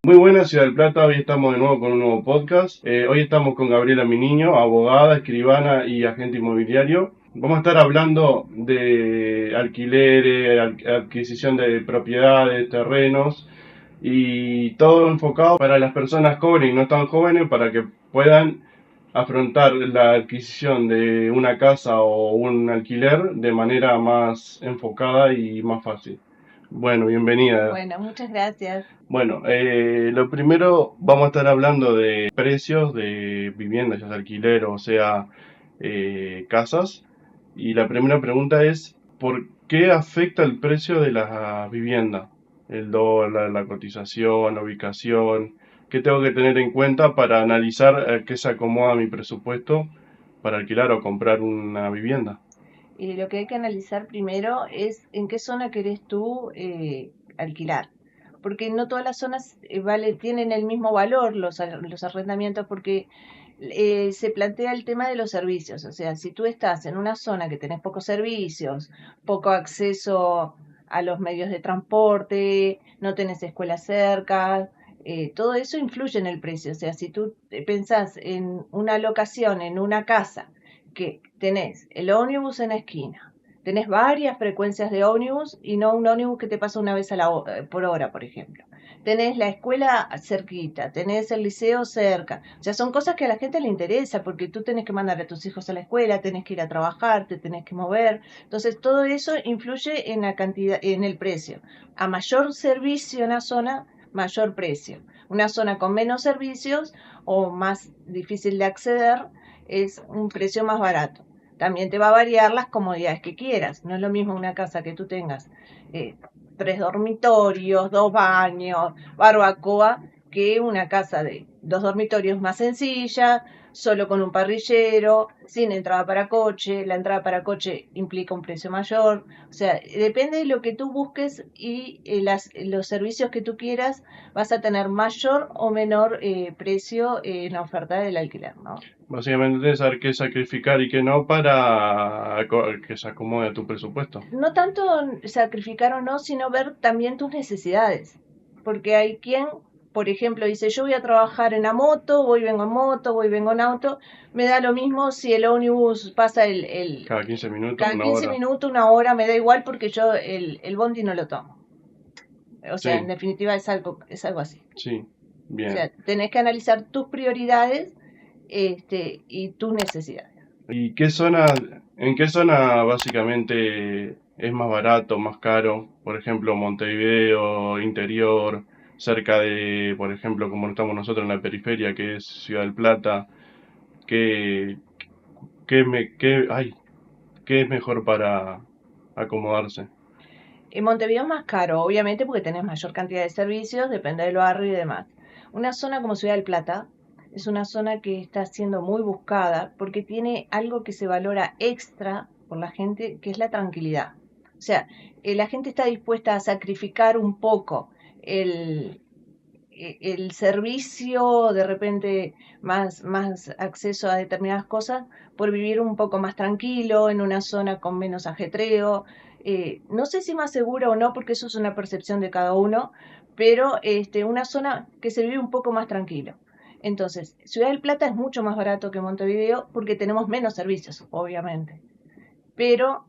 Muy buenas, Ciudad del Plata. Hoy estamos de nuevo con un nuevo podcast. Hoy estamos con Gabriela Miniño, abogada, escribana y agente inmobiliario. Vamos a estar hablando de alquileres, adquisición de propiedades, terrenos y todo enfocado para las personas jóvenes y no tan jóvenes para que puedan afrontar la adquisición de una casa o un alquiler de manera más enfocada y más fácil. Bueno, bienvenida. Bueno, muchas gracias. Bueno, lo primero vamos a estar hablando de precios de viviendas, ya sea alquiler o sea casas. Y la primera pregunta es, ¿por qué afecta el precio de la vivienda? El dólar, la cotización, la ubicación. ¿Qué tengo que tener en cuenta para analizar qué se acomoda a mi presupuesto para alquilar o comprar una vivienda? Y lo que hay que analizar primero es en qué zona querés tú alquilar. Porque no todas las zonas tienen el mismo valor los arrendamientos, porque se plantea el tema de los servicios. O sea, si tú estás en una zona que tenés pocos servicios, poco acceso a los medios de transporte, no tenés escuela cerca, todo eso influye en el precio. O sea, si tú pensás en una locación, en una casa, que tenés el ómnibus en la esquina, tenés varias frecuencias de ómnibus y no un ómnibus que te pasa una vez por hora, por ejemplo. Tenés la escuela cerquita, tenés el liceo cerca. O sea, son cosas que a la gente le interesa porque tú tenés que mandar a tus hijos a la escuela, tenés que ir a trabajar, te tenés que mover. Entonces, todo eso influye en la cantidad, en el precio. A mayor servicio en la zona, mayor precio. Una zona con menos servicios o más difícil de acceder es un precio más barato. También te va a variar las comodidades que quieras. No es lo mismo una casa que tú tengas 3 dormitorios, 2 baños, barbacoa, que una casa de 2 dormitorios más sencilla, solo con un parrillero, sin entrada para coche. La entrada para coche implica un precio mayor. O sea, depende de lo que tú busques y los servicios que tú quieras, vas a tener mayor o menor precio en la oferta del alquiler, ¿no? Básicamente tienes que saber qué sacrificar y qué no para que se acomode a tu presupuesto. No tanto sacrificar o no, sino ver también tus necesidades. Porque hay quien, por ejemplo, dice, yo voy a trabajar en la moto, voy vengo en moto, voy vengo en auto, me da lo mismo si el ómnibus pasa Cada 15 minutos, cada una 15 hora. minutos, una hora, me da igual porque yo el bondi no lo tomo. O sea, en Sí, definitiva es algo así. sí, O bien. sea, tenés que analizar tus prioridades y tus necesidades. ¿Y en qué zona básicamente es más barato, más caro? Por ejemplo, Montevideo, interior, cerca de, por ejemplo, como estamos nosotros en la periferia, que es Ciudad del Plata. ¿Qué, qué es mejor para acomodarse? En Montevideo es más caro, obviamente, porque tenés mayor cantidad de servicios, depende del barrio y demás. Una zona como Ciudad del Plata es una zona que está siendo muy buscada porque tiene algo que se valora extra por la gente, que es la tranquilidad. O sea, la gente está dispuesta a sacrificar un poco el, el servicio, de repente más acceso a determinadas cosas, por vivir un poco más tranquilo, en una zona con menos ajetreo. No sé si más segura o no, porque eso es una percepción de cada uno, pero una zona que se vive un poco más tranquilo. Entonces, Ciudad del Plata es mucho más barato que Montevideo porque tenemos menos servicios, obviamente. Pero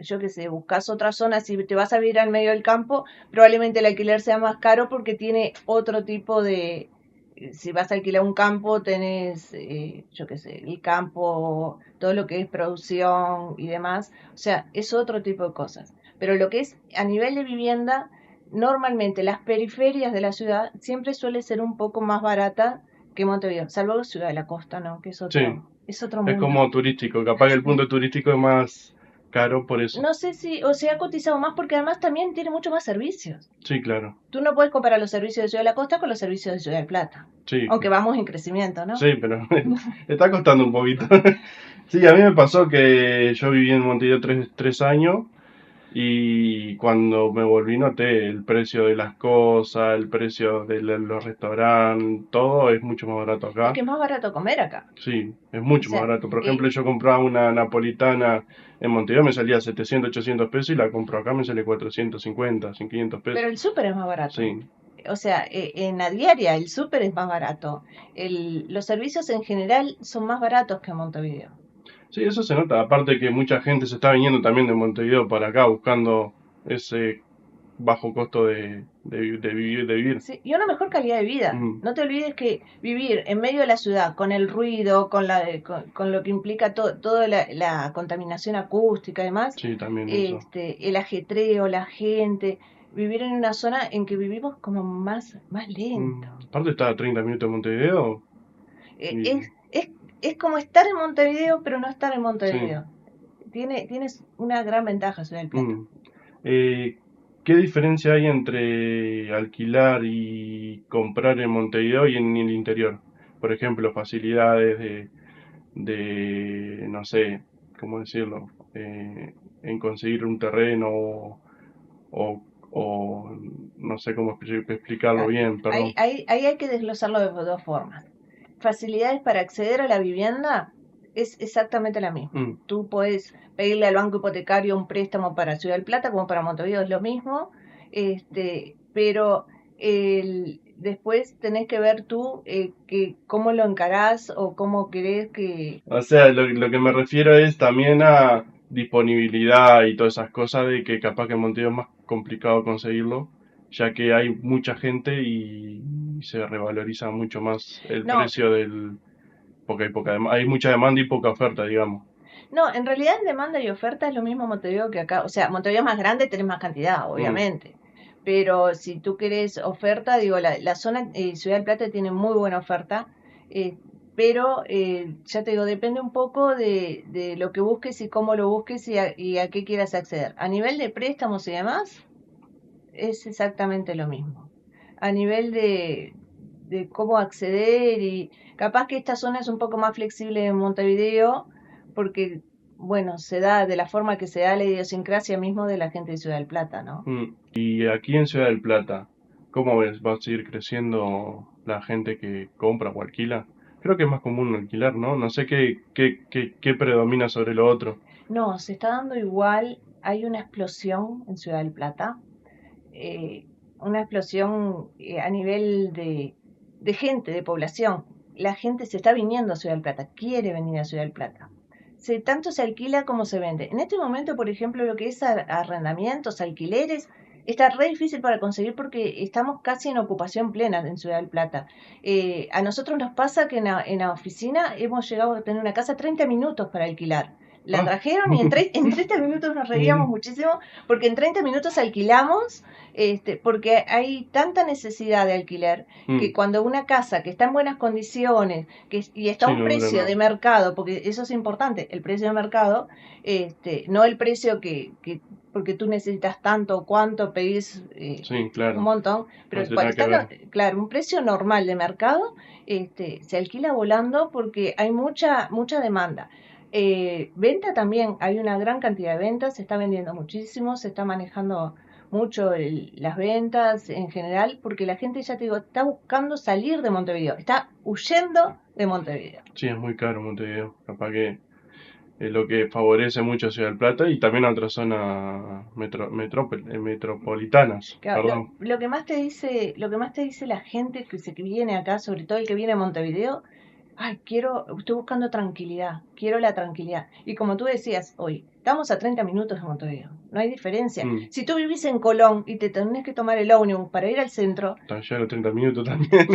yo qué sé, buscas otra zona, si te vas a vivir al medio del campo, probablemente el alquiler sea más caro porque tiene otro tipo de, si vas a alquilar un campo, tenés, yo qué sé, el campo, todo lo que es producción y demás, o sea, es otro tipo de cosas. Pero lo que es a nivel de vivienda, normalmente las periferias de la ciudad siempre suele ser un poco más barata que Montevideo, salvo Ciudad de la Costa, ¿no? Que Sí, es otro es mundo. como turístico, capaz que el punto turístico es más caro por eso. No sé si, o sea, ha cotizado más porque además también tiene mucho más servicios. Sí, claro. Tú no puedes comparar los servicios de Ciudad de la Costa con los servicios de Ciudad de Plata. Sí, Aunque vamos en crecimiento, ¿no? sí, pero está costando un poquito. Sí, a mí me pasó que yo viví en Montevideo tres años Y cuando me volví noté el precio de las cosas, el precio de los restaurantes, todo es mucho más barato Es acá. que es más barato comer acá. Sí, es O mucho más sea, barato. Por ejemplo, yo compraba una napolitana en Montevideo, me salía 700, 800 pesos y la compro acá me sale 450, 500 pero pesos. el súper es más barato. Sí. O sea, en la diaria el súper es más barato. Los servicios en general son más baratos que en Montevideo. Sí, eso se nota. Aparte que mucha gente se está viniendo también de Montevideo para acá buscando ese bajo costo de vivir. Sí, y una mejor calidad de vida. Mm, No te olvides que vivir en medio de la ciudad, con el ruido, con lo que implica toda la contaminación acústica y demás, sí, también eso. el ajetreo, la gente, vivir en una zona en que vivimos como más lento. Aparte está a 30 minutos de Montevideo. Eh, Y, es, es, es como estar en Montevideo, pero no estar en sí. Montevideo. Tienes una gran ventaja Ciudad del Plata. mm. Eh, ¿Qué diferencia hay entre alquilar y comprar en Montevideo y en el interior? Por ejemplo, facilidades no sé, ¿cómo decirlo? En conseguir un terreno o no sé cómo explicarlo Ah, bien, perdón. ahí hay que desglosarlo de dos formas. Facilidades para acceder a la vivienda es exactamente la misma. Mm, Tú puedes pedirle al banco hipotecario un préstamo para Ciudad del Plata como para Montevideo, es lo mismo, pero después tenés que ver tú cómo lo encarás o cómo querés que... O sea, lo que me refiero es también a disponibilidad y todas esas cosas de que capaz que en Montevideo es más complicado conseguirlo, ya que hay mucha gente y se revaloriza mucho más el No, precio porque hay mucha demanda y poca oferta, digamos. no, en realidad en demanda y oferta es lo mismo Montevideo que acá. O sea, Montevideo es más grande, tenés más cantidad, Mm, obviamente. Pero si tú querés oferta, digo, la zona Ciudad del Plata tiene muy buena oferta. eh, pero ya te digo, depende un poco de lo que busques y cómo lo busques y a qué quieras acceder. A nivel de préstamos y demás, es exactamente lo mismo. A nivel de cómo acceder y capaz que esta zona es un poco más flexible en Montevideo porque, bueno, se da de la forma que se da la idiosincrasia mismo de la gente de Ciudad del Plata, ¿no? Y aquí en Ciudad del Plata, ¿cómo ves? ¿Va a seguir creciendo la gente que compra o alquila? Creo que es más común alquilar, ¿no? No sé qué predomina sobre lo otro. No, se está dando igual, hay una explosión en Ciudad del Plata, eh, una explosión a nivel de gente, de población. La gente se está viniendo a Ciudad del Plata, quiere venir a Ciudad del Plata. Tanto se alquila como se vende. En este momento, por ejemplo, lo que es arrendamientos, alquileres, está re difícil para conseguir porque estamos casi en ocupación plena en Ciudad del Plata. A nosotros nos pasa que en la oficina hemos llegado a tener una casa 30 minutos para alquilar. La Ah, trajeron y en 30 minutos nos reíamos mm, muchísimo porque en 30 minutos alquilamos, porque hay tanta necesidad de alquiler que mm. cuando una casa que está en buenas condiciones y está a Sí, un no dura precio de nada. mercado, porque eso es importante, el precio de mercado, no el precio porque tú necesitas tanto o cuánto pedís Sí, un claro. montón, No pero tiene cuando nada que está, ver. claro, un precio normal de mercado, se alquila volando porque hay mucha demanda. Venta también, hay una gran cantidad de ventas, se está vendiendo muchísimo, se está manejando mucho las ventas en general, porque la gente, ya te digo, está buscando salir de Montevideo, está huyendo de Montevideo. Sí, es muy caro Montevideo. Capaz que es lo que favorece mucho a Ciudad del Plata y también a otras zonas metropolitanas. Claro, Perdón. lo que más te dice la gente que viene acá, sobre todo el que viene a Montevideo, ay, estoy buscando tranquilidad, quiero la tranquilidad. Y como tú decías hoy, estamos a 30 minutos de Montevideo, no hay diferencia. Mm, Si tú vivís en Colón y te tenés que tomar el ómnibus para ir al centro, Tan ya los 30 minutos también.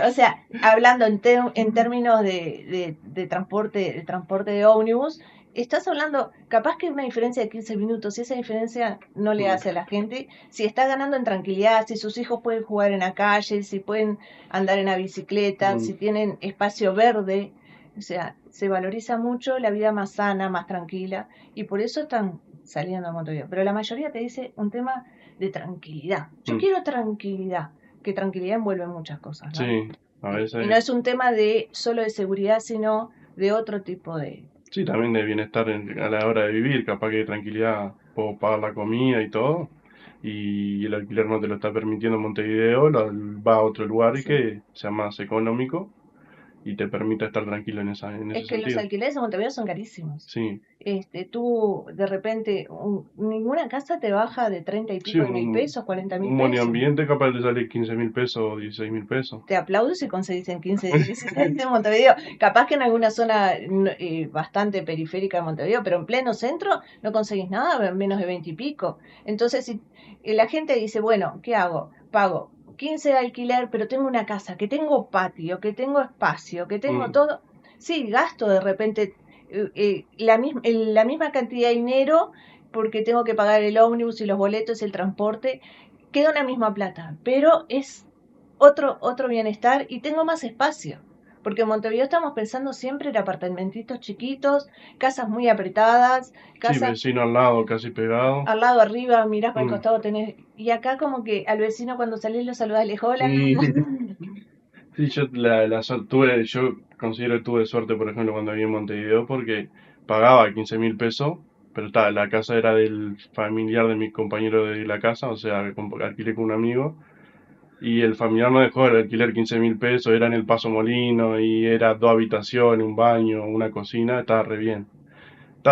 o sea, hablando en términos de transporte de ómnibus, estás hablando, capaz que una diferencia de 15 minutos, si esa diferencia no le Mm, hace a la gente, si está ganando en tranquilidad, si sus hijos pueden jugar en la calle, si pueden andar en la bicicleta, mm, si tienen espacio verde, o sea, se valoriza mucho la vida más sana, más tranquila, y por eso están saliendo a Montevideo. Pero la mayoría te dice un tema de tranquilidad. Yo mm. quiero tranquilidad, que tranquilidad envuelve muchas cosas, ¿no? Sí, a Y no veces. es un tema de solo de seguridad, sino de otro tipo de... Sí, también de bienestar a la hora de vivir. Capaz que tranquilidad. puedo pagar la comida y todo, y el alquiler no te lo está permitiendo Montevideo, va a otro lugar Sí. que sea más económico y te permita estar tranquilo en ese Es que los sentido. alquileres en Montevideo son carísimos. Sí, Tú de repente, ninguna casa te baja de 30 y sí, pico de mil pesos, 40 mil un pesos. monoambiente capaz de salir 15.000 pesos o 16.000 pesos. Te aplaudo si conseguís en 15 días en Montevideo. Capaz que en alguna zona bastante periférica de Montevideo, pero en pleno centro no conseguís nada, menos de 20 y pico. Entonces, si la gente dice, bueno, ¿qué hago? Pago 15 de alquiler, pero tengo una casa, que tengo patio, que tengo espacio, que tengo Mm, todo. Sí, gasto de repente la misma cantidad de dinero porque tengo que pagar el ómnibus y los boletos y el transporte. Queda una misma plata, pero es otro bienestar y tengo más espacio. Porque en Montevideo estamos pensando siempre en apartamentitos chiquitos, casas muy apretadas, sí, casas vecino al lado, casi pegado. al lado arriba, mirás para el Mm. costado tenés. Y acá como que al vecino cuando salís lo saludás, le hola. Sí, yo considero que tuve suerte, por ejemplo, cuando viví en Montevideo, porque pagaba 15.000 pesos, pero la casa era del familiar de mi compañero de la casa, o sea, alquilé con un amigo, y el familiar no dejó el alquiler 15.000 pesos, era en el Paso Molino, y era 2 habitaciones, un baño, una cocina, estaba re bien.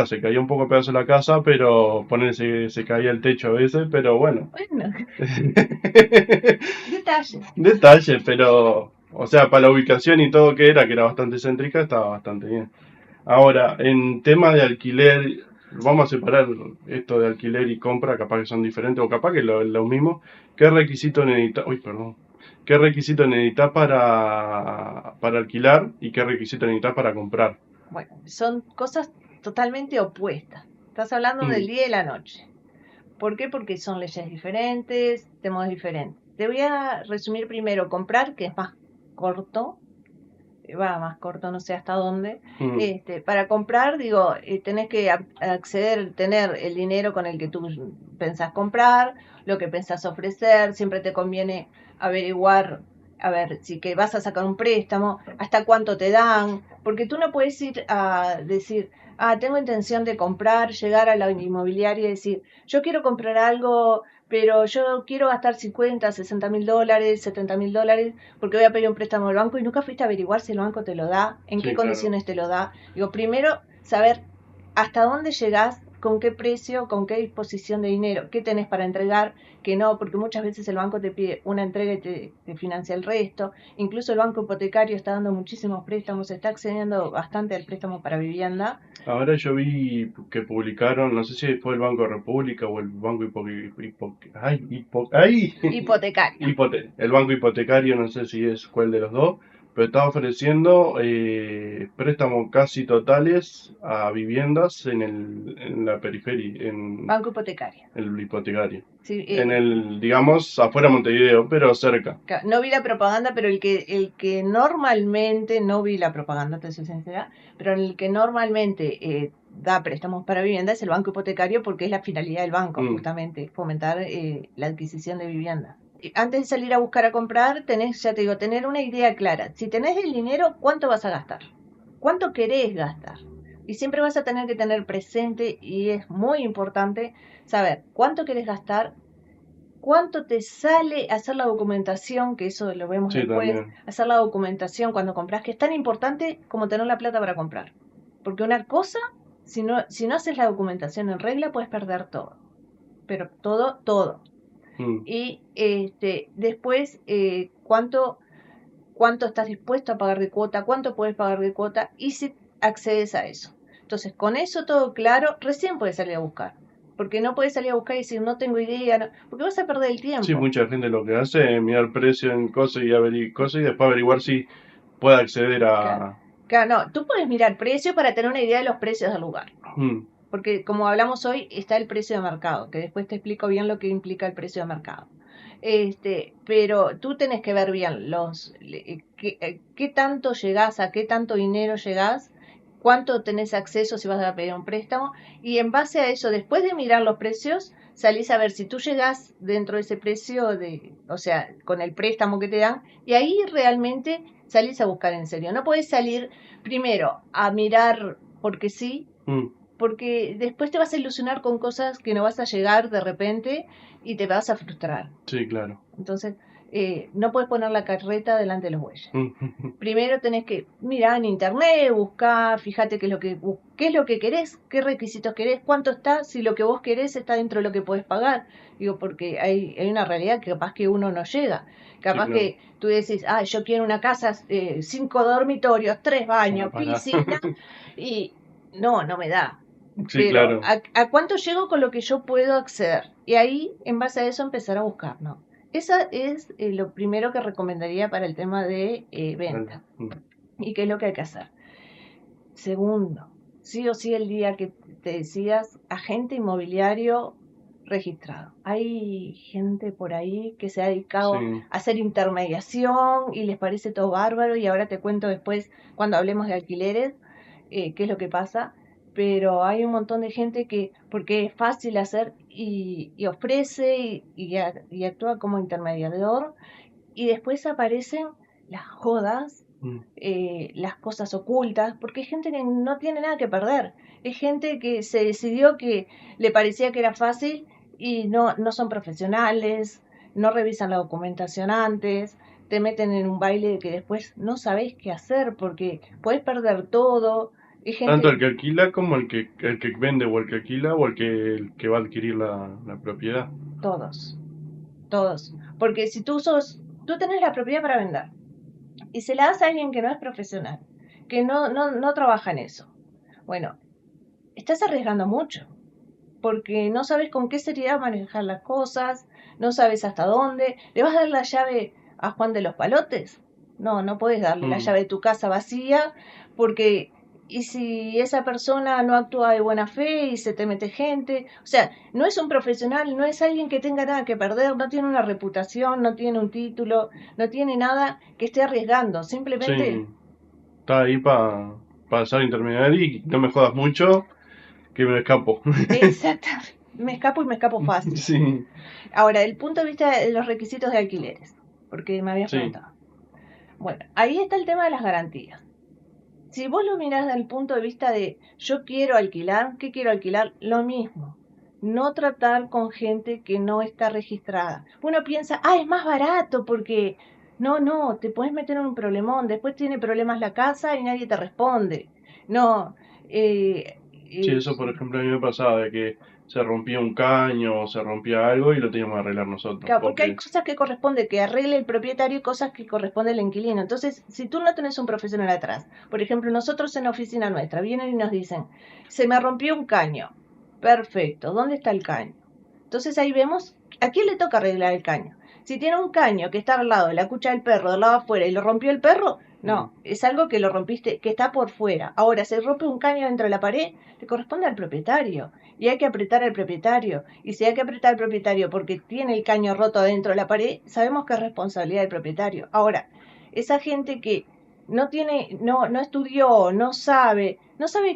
Se caía un poco a pedazo la casa, pero se caía el techo a veces, pero bueno. Bueno, detalles. Detalle, pero, o sea, para la ubicación y todo que era bastante céntrica, estaba bastante bien. Ahora, en tema de alquiler, vamos a separar esto de alquiler y compra, capaz que son diferentes, o capaz que lo mismo. ¿Qué requisito necesitas? Uy, perdón. ¿Qué requisito necesitas para alquilar y qué requisito necesitas para comprar? Bueno, son cosas totalmente opuestas. Estás hablando del Mm, día y la noche. ¿Por qué? Porque son leyes diferentes, temas diferentes. Te voy a resumir primero comprar, que es más corto, va más corto, no sé hasta dónde. mm, Para comprar, digo, tenés que acceder, tener el dinero con el que tú pensás comprar, lo que pensás ofrecer, siempre te conviene averiguar, a ver, si que vas a sacar un préstamo, hasta cuánto te dan, porque tú no puedes ir a decir, tengo intención de comprar, llegar a la inmobiliaria y decir, yo quiero comprar algo, pero yo quiero gastar 50, 60 mil dólares, 70 mil dólares, porque voy a pedir un préstamo al banco y nunca fuiste a averiguar si el banco te lo da, en qué sí, claro. condiciones te lo da. Digo, primero, saber hasta dónde llegás, con qué precio, con qué disposición de dinero, qué tenés para entregar, que no, porque muchas veces el banco te pide una entrega y te financia el resto. Incluso el banco hipotecario está dando muchísimos préstamos, está accediendo bastante al préstamo para vivienda. Ahora yo vi que publicaron, no sé si fue el Banco República o el Banco Hipotecario. El Banco Hipotecario, no sé si es cuál de los dos, pero está ofreciendo préstamos casi totales a viviendas en la periferia, en Banco hipotecario. el hipotecario. Sí, Digamos, afuera de Montevideo, pero cerca. no vi la propaganda, pero el que normalmente, no vi la propaganda, te soy sincera, pero el que normalmente da préstamos para vivienda es el banco hipotecario porque es la finalidad del banco, Mm, justamente, fomentar la adquisición de vivienda. Y antes de salir a buscar a comprar, tenés, ya te digo, tener una idea clara. Si tenés el dinero, ¿cuánto vas a gastar? ¿Cuánto querés gastar? Y siempre vas a tener que tener presente, y es muy importante saber cuánto querés gastar, cuánto te sale hacer la documentación, que eso lo vemos sí, después, también. hacer la documentación cuando compras, que es tan importante como tener la plata para comprar. Porque una cosa, si no haces la documentación en regla, puedes perder todo. Pero todo, todo. Mm. Y después, cuánto estás dispuesto a pagar de cuota, cuánto puedes pagar de cuota y si accedes a eso. Entonces, con eso todo claro, recién puedes salir a buscar. Porque no puedes salir a buscar y decir, no tengo idea, no, porque vas a perder el Sí, tiempo. mucha gente lo que hace es mirar precio en cosas cosas y después averiguar si puede acceder Claro, a... claro, no, tú puedes mirar precio para tener una idea de los precios del lugar. Mm, Porque como hablamos hoy, está el precio de mercado, que después te explico bien lo que implica el precio de mercado. Pero tú tenés que ver bien qué tanto llegás, a qué tanto dinero llegás, cuánto tenés acceso si vas a pedir un préstamo, y en base a eso, después de mirar los precios, salís a ver si tú llegás dentro de ese precio, o sea, con el préstamo que te dan, y ahí realmente salís a buscar en serio. No podés salir primero a mirar porque sí, mm. porque después te vas a ilusionar con cosas que no vas a llegar de repente y te vas a frustrar. Sí, claro. Entonces, no puedes poner la carreta delante de los bueyes. Primero tenés que mirar en internet, buscar, fíjate qué es lo que querés, qué requisitos querés, cuánto está, si lo que vos querés está dentro de lo que podés pagar. Digo, porque hay una realidad que capaz que uno no llega. Sí, Capaz claro. que tú decís, yo quiero una casa, 5 dormitorios, 3 Bueno, baños, para. piscina, y no me da. Sí, Pero, claro. ¿a cuánto llego con lo que yo puedo acceder? Y ahí, en base a eso, empezar a buscar, ¿no? Esa es lo primero que recomendaría para el tema de Vale. venta. ¿Y qué es lo que hay que hacer? Segundo, sí o sí el día que te decías agente inmobiliario registrado. Hay gente por ahí que se ha dedicado Sí, a hacer intermediación y les parece todo bárbaro y ahora te cuento después cuando hablemos de alquileres qué es lo que pasa. Pero hay un montón de gente que, porque es fácil hacer y ofrece y actúa como intermediador y después aparecen las jodas, las cosas ocultas, porque hay gente que no tiene nada que perder. Es gente que se decidió que le parecía que era fácil y no son profesionales, no revisan la documentación antes, te meten en un baile que después no sabés qué hacer porque podés perder todo. Hay tanto gente, el que alquila como el que vende o el que alquila o el que va a adquirir la propiedad. todos, todos. Porque si tú tenés la propiedad para vender y se la das a alguien que no es profesional, que no trabaja en eso. Bueno, estás arriesgando mucho, porque no sabes con qué seriedad manejar las cosas, no sabes hasta dónde. ¿Le vas a dar la llave a Juan de los Palotes? No puedes darle la Mm, llave de tu casa vacía, porque y si esa persona no actúa de buena fe y se te mete gente, o sea, no es un profesional, no es alguien que tenga nada que perder, no tiene una reputación, no tiene un título, no tiene nada que esté arriesgando, simplemente sí, está ahí para ser intermediario y no me jodas mucho, que me escapo. exactamente, me escapo y me escapo fácil. Sí, Ahora, el punto de vista de los requisitos de alquileres, porque me habías sí, preguntado. Bueno, ahí está el tema de las garantías. Si vos lo mirás desde el punto de vista de yo quiero alquilar, ¿qué quiero alquilar? Lo mismo. No tratar con gente que no está registrada. Uno piensa, es más barato porque no, te puedes meter en un problemón. Después tiene problemas la casa y nadie te responde. No, eh, sí, eh, eso por ejemplo a mí me pasaba de que se rompía un caño o se rompía algo y lo teníamos que arreglar nosotros, claro, porque hay porque cosas que corresponde que arregle el propietario y cosas que corresponde el inquilino. Entonces, si tú no tenés un profesional atrás, por ejemplo, nosotros en la oficina nuestra vienen y nos dicen, se me rompió un caño. Perfecto, ¿dónde está el caño? Entonces ahí vemos a quién le toca arreglar el caño. Si tiene un caño que está al lado de la cucha del perro, del lado afuera, y lo rompió el perro, mm, no, es algo que lo rompiste, que está por fuera. Ahora, se rompe un caño dentro de la pared, le corresponde al propietario. Y hay que apretar al propietario. Y si hay que apretar al propietario porque tiene el caño roto dentro de la pared, sabemos que es responsabilidad del propietario. Ahora, esa gente que no estudió, no sabe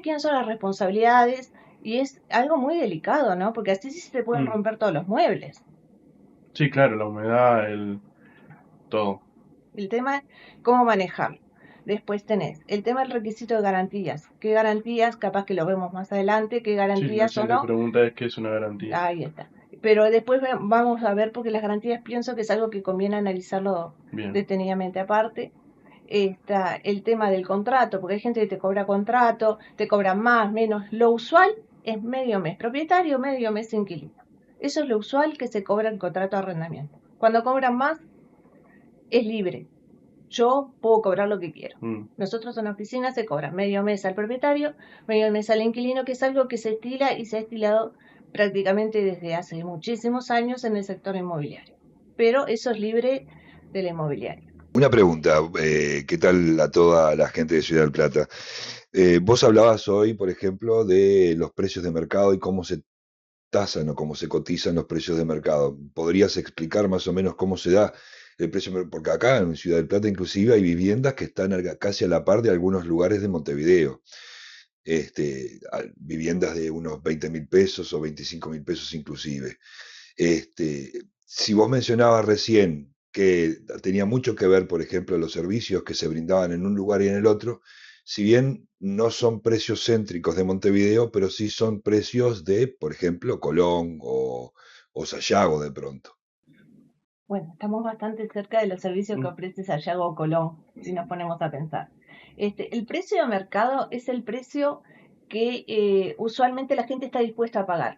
quiénes son las responsabilidades, y es algo muy delicado, ¿no? Porque así sí se te pueden mm. romper todos los muebles. Sí, claro, la humedad, todo. El tema es cómo manejarlo. Después tenés el tema del requisito de garantías. ¿Qué garantías? Capaz que lo vemos más adelante. ¿Qué Sí, la garantías o siguiente no? pregunta es qué es una garantía. Ahí está. Pero después vamos a ver, porque las garantías pienso que es algo que conviene analizarlo Bien, detenidamente aparte. Está el tema del contrato, porque hay gente que te cobra contrato, te cobra más, menos. Lo usual es medio mes propietario, medio mes inquilino. Eso es lo usual que se cobra en contrato de arrendamiento. Cuando cobran más, es libre. Yo puedo cobrar lo que quiero. mm, Nosotros en la oficina se cobra medio mes al propietario, medio mes al inquilino, que es algo que se estila y se ha estilado prácticamente desde hace muchísimos años en el sector inmobiliario. Pero eso es libre de la inmobiliaria. Una pregunta, ¿qué tal a toda la gente de Ciudad del Plata? Vos hablabas hoy, por ejemplo, de los precios de mercado y cómo se tasan o cómo se cotizan los precios de mercado. ¿Podrías explicar más o menos cómo se da el precio? Porque acá en Ciudad del Plata inclusive hay viviendas que están casi a la par de algunos lugares de Montevideo. Viviendas de unos 20.000 pesos o 25.000 pesos inclusive. Si vos mencionabas recién que tenía mucho que ver, por ejemplo, los servicios que se brindaban en un lugar y en el otro, si bien no son precios céntricos de Montevideo, pero sí son precios de, por ejemplo, Colón o Sayago de pronto. Bueno, estamos bastante cerca de los servicios que ofrece Sayago o Colón, si nos ponemos a pensar. El precio de mercado es el precio que usualmente la gente está dispuesta a pagar.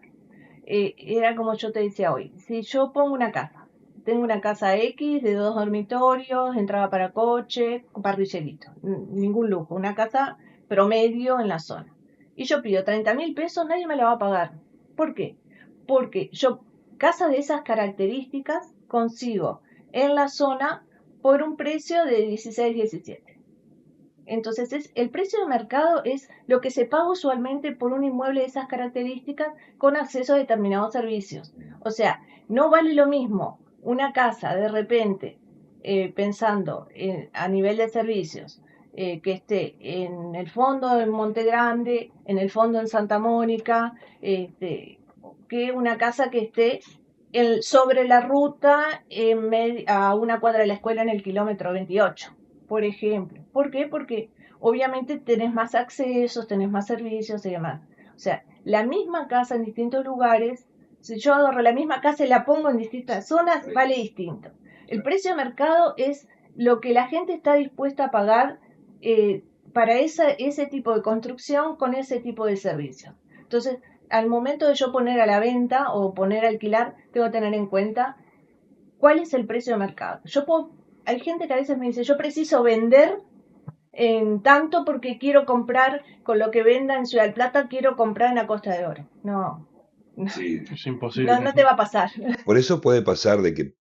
Era como yo te decía hoy, si yo pongo una casa, tengo una casa X de 2 dormitorios, entrada para coche, parrillerito, ningún lujo, una casa promedio en la zona. Y yo pido 30.000 pesos, nadie me la va a pagar. ¿Por qué? Porque yo, casa de esas características, consigo en la zona por un precio de 16, 17. Entonces, el precio de mercado es lo que se paga usualmente por un inmueble de esas características con acceso a determinados servicios. O sea, no vale lo mismo una casa de repente, pensando a nivel de servicios, que esté en el fondo en Monte Grande, en el fondo en Santa Mónica, que una casa que esté sobre la ruta a una cuadra de la escuela en el kilómetro 28, por ejemplo. ¿Por qué? Porque obviamente tenés más accesos, tenés más servicios y demás. O sea, la misma casa en distintos lugares, si yo agarro la misma casa y la pongo en distintas zonas, vale distinto. El precio de mercado es lo que la gente está dispuesta a pagar para ese tipo de construcción con ese tipo de servicio. Entonces, al momento de yo poner a la venta o poner a alquilar, tengo que tener en cuenta cuál es el precio de mercado. Hay gente que a veces me dice, yo preciso vender en tanto porque quiero comprar con lo que venda en Ciudad del Plata, quiero comprar en la Costa de Oro. No, Sí, Es imposible. no te va a pasar. por eso puede pasar de que,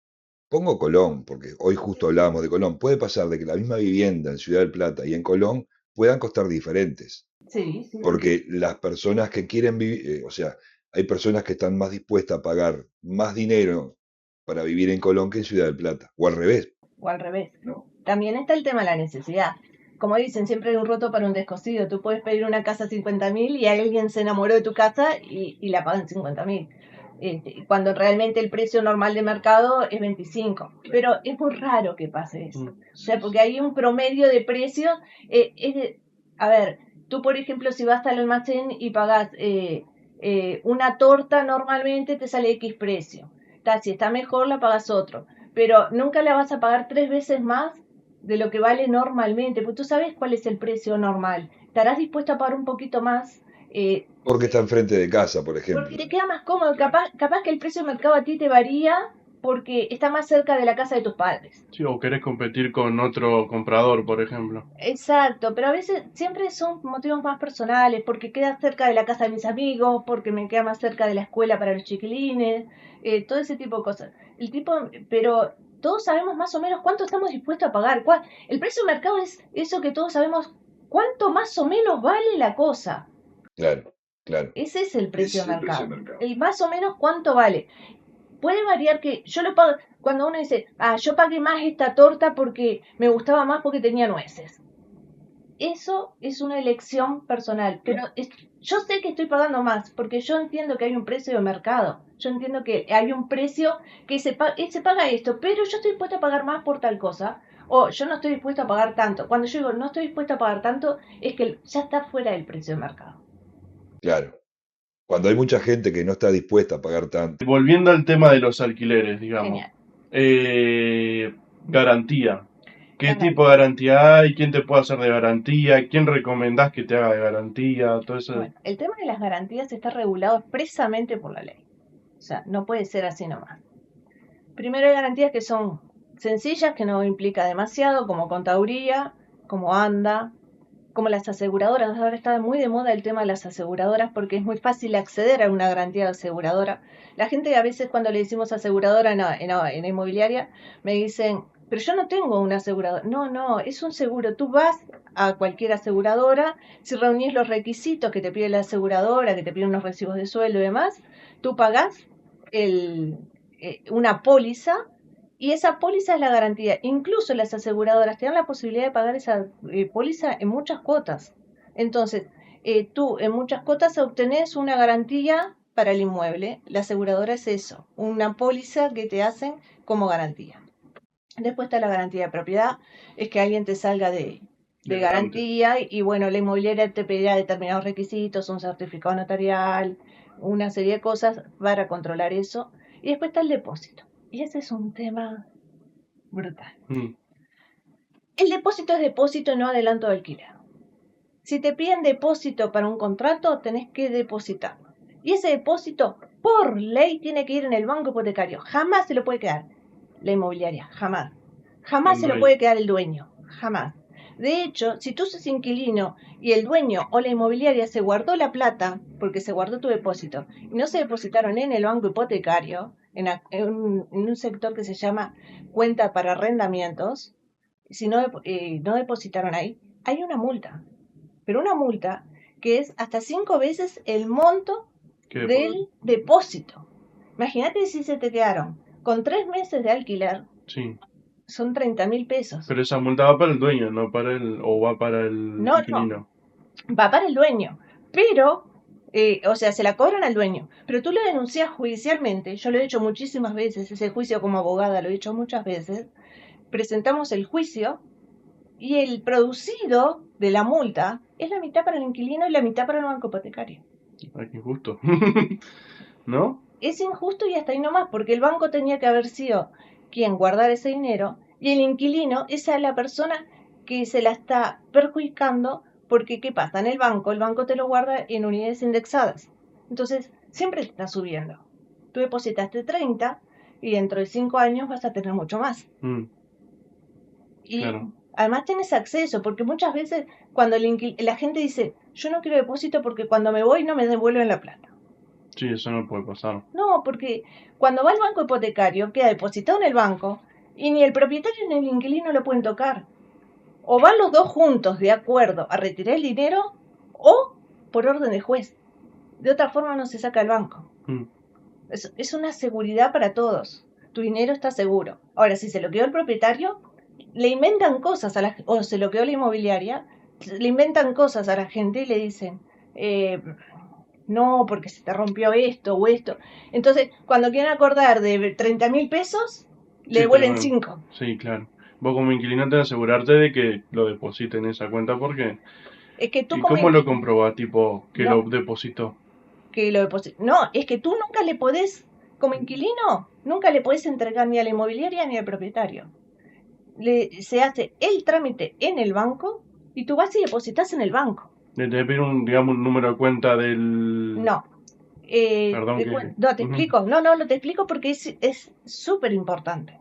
pongo Colón, porque hoy justo hablábamos de Colón, puede pasar de que la misma vivienda en Ciudad del Plata y en Colón puedan costar diferentes. Sí, sí. Porque las personas que quieren vivir, o sea, hay personas que están más dispuestas a pagar más dinero para vivir en Colón que en Ciudad del Plata, o al revés. O al revés. ¿No? También está el tema de la necesidad. Como dicen, siempre hay un roto para un descosido. Tú puedes pedir una casa 50.000 y alguien se enamoró de tu casa y la pagan 50.000. Cuando realmente el precio normal de mercado es 25. Pero es muy raro que pase eso. O sea, porque hay un promedio de precios. A ver, tú por ejemplo, si vas al almacén y pagas una torta, normalmente te sale X precio. Si está mejor, la pagas otro. Pero nunca la vas a pagar 3 veces más de lo que vale normalmente, porque tú sabes cuál es el precio normal. Estarás dispuesto a pagar un poquito más. Porque está enfrente de casa, por Porque ejemplo. te queda más cómodo. Capaz que el precio de mercado a ti te varía porque está más cerca de la casa de tus padres. Sí, o querés competir con otro comprador, por ejemplo. Exacto, pero a veces siempre son motivos más personales, porque queda cerca de la casa de mis amigos, porque me queda más cerca de la escuela para los chiquilines, todo ese tipo de cosas. Pero todos sabemos más o menos cuánto estamos dispuestos a pagar. El precio de mercado es eso que todos sabemos cuánto más o menos vale la cosa. Claro, claro. Ese es el precio Ese de es el precio mercado. de mercado. El más o menos cuánto vale. Puede variar que yo lo pago, cuando uno dice, yo pagué más esta torta porque me gustaba más porque tenía nueces. Eso es una elección personal, pero yo sé que estoy pagando más porque yo entiendo que hay un precio de mercado. Yo entiendo que hay un precio que se paga esto, pero yo estoy dispuesta a pagar más por tal cosa. O yo no estoy dispuesta a pagar tanto. Cuando yo digo no estoy dispuesta a pagar tanto, es que ya está fuera del precio de mercado. Claro. Cuando hay mucha gente que no está dispuesta a pagar tanto. Volviendo al tema de los alquileres, digamos. Genial. Garantía. ¿Qué Garantía. tipo de garantía hay? ¿Quién te puede hacer de garantía? ¿Quién recomendás que te haga de garantía? Todo eso. Bueno, el tema de las garantías está regulado expresamente por la ley. O sea, no puede ser así nomás. Primero hay garantías que son sencillas, que no implica demasiado, como contaduría, como ANDA, como las aseguradoras. Ahora está muy de moda el tema de las aseguradoras porque es muy fácil acceder a una garantía de aseguradora. La gente a veces cuando le decimos aseguradora en inmobiliaria me dicen, pero yo no tengo una aseguradora. No, es un seguro. Tú vas a cualquier aseguradora, si reunís los requisitos que te pide la aseguradora, que te piden unos recibos de sueldo y demás, tú pagás una póliza y esa póliza es la garantía. Incluso las aseguradoras te dan la posibilidad de pagar esa póliza en muchas cuotas. Entonces, tú en muchas cuotas obtenés una garantía para el inmueble. La aseguradora es eso, una póliza que te hacen como garantía. Después está la garantía de propiedad, es que alguien te salga de garante. garantía y bueno, la inmobiliaria te pedirá determinados requisitos, un certificado notarial, una serie de cosas para controlar eso. Y después está el depósito. Y ese es un tema brutal. Mm, El depósito es depósito, no adelanto de alquiler. Si te piden depósito para un contrato, tenés que depositarlo. Y ese depósito, por ley, tiene que ir en el banco hipotecario. Jamás se lo puede quedar la inmobiliaria, jamás. Jamás el se lo dueño. puede quedar el dueño, jamás. De hecho, si tú sos inquilino y el dueño o la inmobiliaria se guardó la plata, porque se guardó tu depósito, y no se depositaron en el banco hipotecario, en un sector que se llama cuenta para arrendamientos, si no, no depositaron ahí, hay una multa. Pero una multa que es hasta 5 veces el monto ¿Qué del depósito. Imagínate si se te quedaron con 3 meses de alquiler, Sí. son 30.000 pesos. Pero esa multa va para el dueño, no para el, o va para el No, no, inquilino. va para el dueño. Pero, o sea, se la cobran al dueño. Pero tú lo denuncias judicialmente. Yo lo he hecho muchísimas veces, ese juicio como abogada lo he hecho muchas veces. Presentamos el juicio y el producido de la multa es la mitad para el inquilino y la mitad para el banco hipotecario. Ay, qué injusto. ¿No? Es injusto y hasta ahí nomás, porque el banco tenía que haber sido quien guardara ese dinero y el inquilino, esa es la persona que se la está perjudicando porque ¿qué pasa? En el banco te lo guarda en unidades indexadas. Entonces, siempre te está subiendo. Tú depositaste 30 y dentro de 5 años vas a tener mucho más. Mm, Y claro. además tienes acceso, porque muchas veces cuando la gente dice, yo no quiero depósito porque cuando me voy no me devuelven la plata. Sí, eso no puede pasar. No, porque cuando va al banco hipotecario queda depositado en el banco y ni el propietario ni el inquilino lo pueden tocar. O van los dos juntos de acuerdo a retirar el dinero o por orden de juez. De otra forma no se saca el banco. Mm, Es una seguridad para todos. Tu dinero está seguro. Ahora, si se lo quedó el propietario, le inventan cosas o se lo quedó la inmobiliaria, le inventan cosas a la gente y le dicen, no, porque se te rompió esto o esto. Entonces, cuando quieren acordar de 30.000 pesos, le sí, devuelven 5. sí, claro. Vos como inquilino tenés que asegurarte de que lo deposite en esa cuenta porque... Es que tú ¿Y como cómo lo comprobás, tipo, que lo no, depositó? no, es que tú nunca le podés, como inquilino, nunca le podés entregar ni a la inmobiliaria ni al propietario. Se hace el trámite en el banco y tú vas y depositas en el banco. Le tenés que pedir un, digamos, un número de cuenta del... No, Perdón que... no, te Ujú, explico. No te explico porque es súper importante.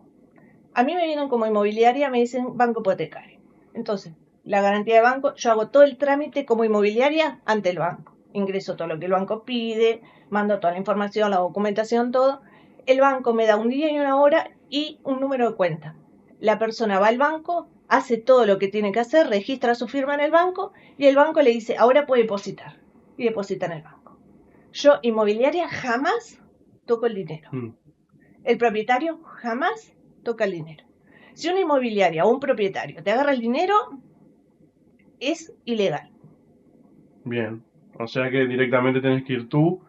A mí me vienen como inmobiliaria, me dicen banco hipotecario. Entonces, la garantía de banco, yo hago todo el trámite como inmobiliaria ante el banco. Ingreso todo lo que el banco pide, mando toda la información, la documentación, todo. El banco me da un día y una hora y un número de cuenta. La persona va al banco, hace todo lo que tiene que hacer, registra su firma en el banco y el banco le dice, ahora puede depositar. Y deposita en el banco. Yo, inmobiliaria, jamás toco el dinero. mm, El propietario jamás toca el dinero. Si una inmobiliaria o un propietario te agarra el dinero, es ilegal. bien. O sea que directamente tenés que ir tú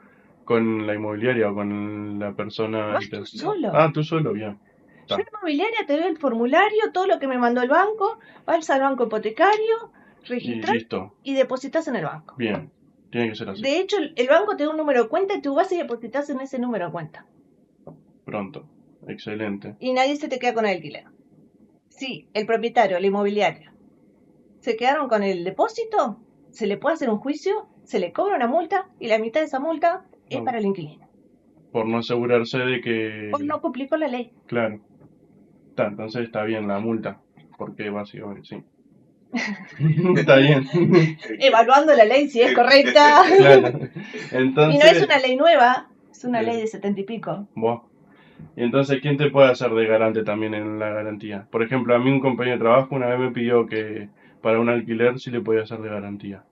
con la inmobiliaria o con la persona Vas tú interesada. solo. Ah, tú solo, bien. Yo Está. en inmobiliaria te doy el formulario, todo lo que me mandó el banco, vas al banco hipotecario, Y registras listo. y depositas en el banco. Bien. Tiene que ser así. De hecho, el banco te da un número de cuenta y tú vas y depositas en ese número de cuenta. Pronto. Excelente. Y nadie se te queda con el alquiler. Si el propietario, la inmobiliaria, se quedaron con el depósito, se le puede hacer un juicio, se le cobra una multa y la mitad de esa multa es No, para el inquilino. por no asegurarse de Por que... no cumplir con la ley. Claro. Está, entonces está bien la multa. Porque básicamente, sí. Está bien. Evaluando la ley si es correcta. Claro. Y no es Entonces... una ley nueva, es una ley eh, de 70 y pico. buah. Y entonces, ¿quién te puede hacer de garante también en la garantía? Por ejemplo, a mí un compañero de trabajo una vez me pidió que para un alquiler sí le podía hacer de garantía.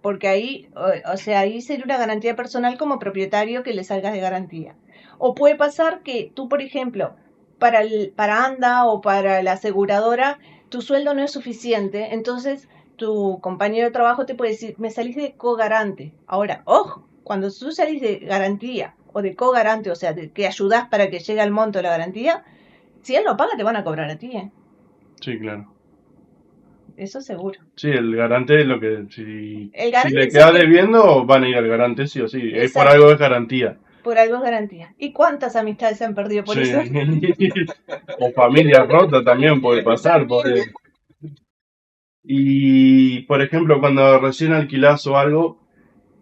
Porque ahí, o sea, ahí sería una garantía personal como propietario que le salgas de garantía. O puede pasar que tú, por ejemplo, para ANDA o para la aseguradora, tu sueldo no es suficiente, entonces tu compañero de trabajo te puede decir, me salís de cogarante. Ahora, ojo, cuando tú salís de garantía o de cogarante, o sea, que ayudás para que llegue al monto de la garantía, si él no paga, te van a cobrar a ti, ¿eh? Sí, claro. eso seguro. Sí, el garante es lo que si El le garante es queda el que, debiendo, van a ir al garante sí o sí. Es por exacto, algo de garantía. por algo es garantía. ¿Y cuántas amistades se han perdido por Sí. eso? O familia rota también puede pasar. Y, por ejemplo, cuando recién alquilás o algo,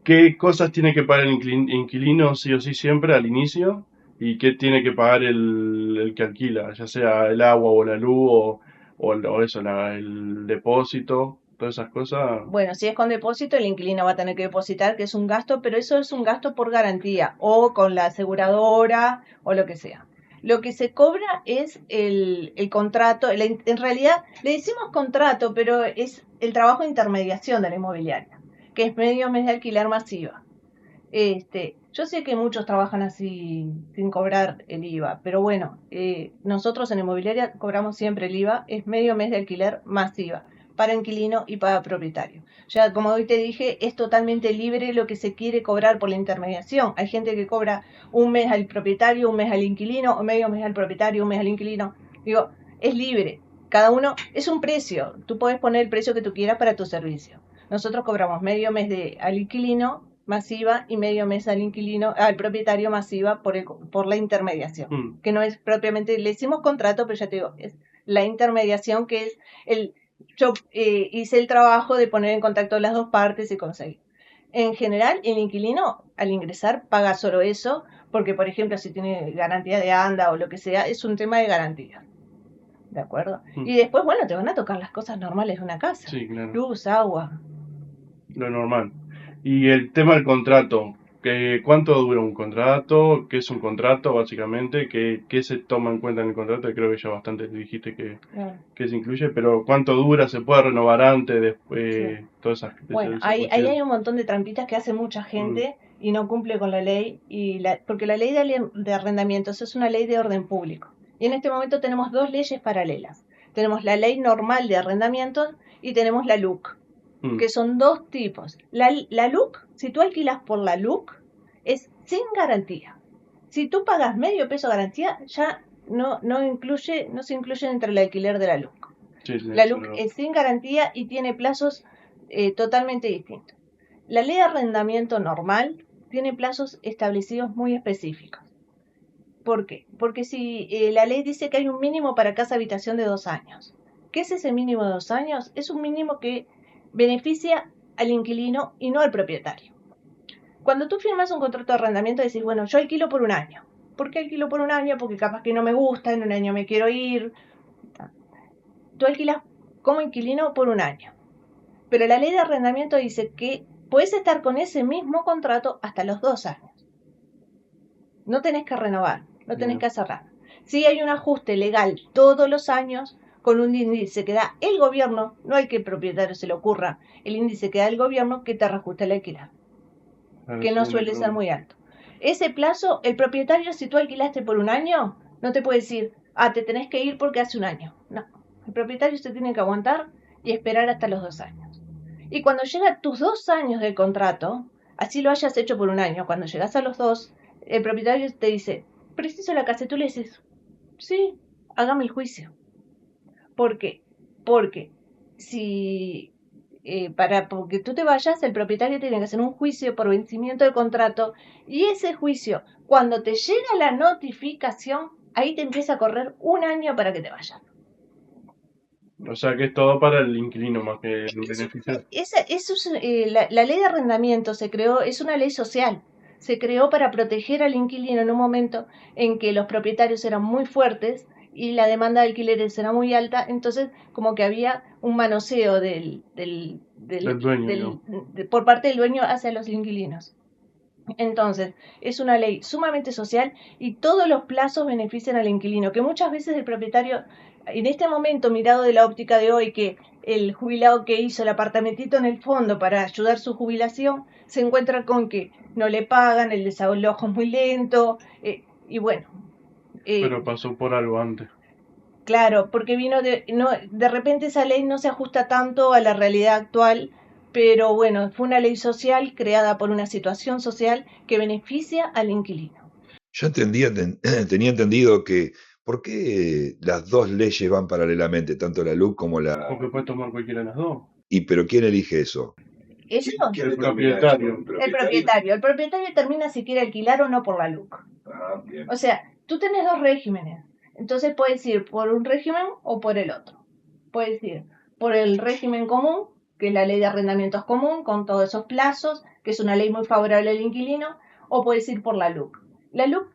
¿qué cosas tiene que pagar el inquilino sí o sí siempre al inicio? ¿Y qué tiene que pagar el que alquila? Ya sea el agua o la luz o eso, el depósito, todas esas cosas. Bueno, si es con depósito, el inquilino va a tener que depositar, que es un gasto, pero eso es un gasto por garantía o con la aseguradora o lo que sea. Lo que se cobra es el contrato, en realidad le decimos contrato, pero es el trabajo de intermediación de la inmobiliaria, que es medio mes de alquiler masiva. Yo sé que muchos trabajan así sin cobrar el IVA, pero bueno, nosotros en inmobiliaria cobramos siempre el IVA, es medio mes de alquiler más IVA para inquilino y para propietario. Ya como hoy te dije, es totalmente libre lo que se quiere cobrar por la intermediación. Hay gente que cobra un mes al propietario, un mes al inquilino, o medio mes al propietario, un mes al inquilino. Digo, es libre. Cada uno es un precio. Tú puedes poner el precio que tú quieras para tu servicio. Nosotros cobramos medio mes al inquilino masiva y medio mes al inquilino, al propietario masiva por la intermediación, Mm. que no es propiamente, le hicimos contrato, pero ya te digo, es la intermediación que es yo hice el trabajo de poner en contacto las dos partes y conseguir. En general, el inquilino al ingresar paga solo eso, porque por ejemplo, si tiene garantía de ANDA o lo que sea, es un tema de garantía. ¿De acuerdo? Mm. Y después, bueno, te van a tocar las cosas normales de una casa. Sí, claro, Luz, agua. lo normal. Y el tema del contrato, ¿cuánto dura un contrato? ¿Qué es un contrato básicamente? ¿Qué se toma en cuenta en el contrato? Creo que ya bastante dijiste que se incluye, pero ¿cuánto dura? ¿Se puede renovar antes, Sí. después? Todas Bueno, esa ahí cuestión. hay un montón de trampitas que hace mucha Mm. gente y no cumple con la ley, porque la ley de arrendamientos es una ley de orden público. Y en este momento tenemos dos leyes paralelas. Tenemos la ley normal de arrendamientos y tenemos la LUC, Mm. que son dos tipos. La LUC, si tú alquilas por la LUC, es sin garantía. Si tú pagas medio peso garantía, ya no se incluye entre el alquiler de la LUC. Sí, sí, La eso LUC es sin garantía y tiene plazos totalmente distintos. La ley de arrendamiento normal tiene plazos establecidos muy específicos. ¿Por qué? Porque si la ley dice que hay un mínimo para casa habitación de 2 años. ¿Qué es ese mínimo de 2 años? Es un mínimo que beneficia al inquilino y no al propietario. Cuando tú firmas un contrato de arrendamiento decís, bueno, yo alquilo por un año. ¿Por qué alquilo por un año? Porque capaz que no me gusta, en un año me quiero ir. Tú alquilas como inquilino por un año. Pero la ley de arrendamiento dice que puedes estar con ese mismo contrato hasta los 2 años. No tenés que renovar, no tenés que cerrar. Sí hay un ajuste legal todos los años con un índice que da el gobierno, no hay que el propietario se le ocurra, el índice que da el gobierno que te reajusta el alquiler, que no suele ser muy alto. Ese plazo, el propietario, si tú alquilaste por un año, no te puede decir, te tenés que ir porque hace un año. No, el propietario se tiene que aguantar y esperar hasta los 2 años. Y cuando llegan tus 2 años del contrato, así lo hayas hecho por un año, cuando llegas a los 2, el propietario te dice, preciso la casa, y tú le dices, sí, hágame el juicio. ¿Por qué? Porque si porque tú te vayas, el propietario tiene que hacer un juicio por vencimiento del contrato y ese juicio, cuando te llega la notificación, ahí te empieza a correr un año para que te vayas. O sea que es todo para el inquilino más que el beneficio. La ley de arrendamiento se creó, es una ley social. Se creó para proteger al inquilino en un momento en que los propietarios eran muy fuertes y la demanda de alquileres era muy alta, entonces como que había un manoseo Del dueño, por parte del dueño hacia los inquilinos. Entonces, es una ley sumamente social y todos los plazos benefician al inquilino, que muchas veces el propietario, en este momento mirado de la óptica de hoy, que el jubilado que hizo el apartamentito en el fondo para ayudar su jubilación, se encuentra con que no le pagan, el desalojo es muy lento, y bueno. pero pasó por algo antes. Claro, porque de repente esa ley no se ajusta tanto a la realidad actual, pero bueno, fue una ley social creada por una situación social que beneficia al inquilino. Yo tenía entendido que ¿por qué las dos leyes van paralelamente, tanto la LUC como la... Porque puedes tomar cualquiera de las dos. pero quién elige eso? Ellos, El propietario. el propietario determina si quiere alquilar o no por la LUC. Ah, bien. O sea, tú tenés dos regímenes. Entonces puedes ir por un régimen o por el otro. Puedes ir por el régimen común, que es la ley de arrendamientos común, con todos esos plazos, que es una ley muy favorable al inquilino, o puedes ir por la LUC. La LUC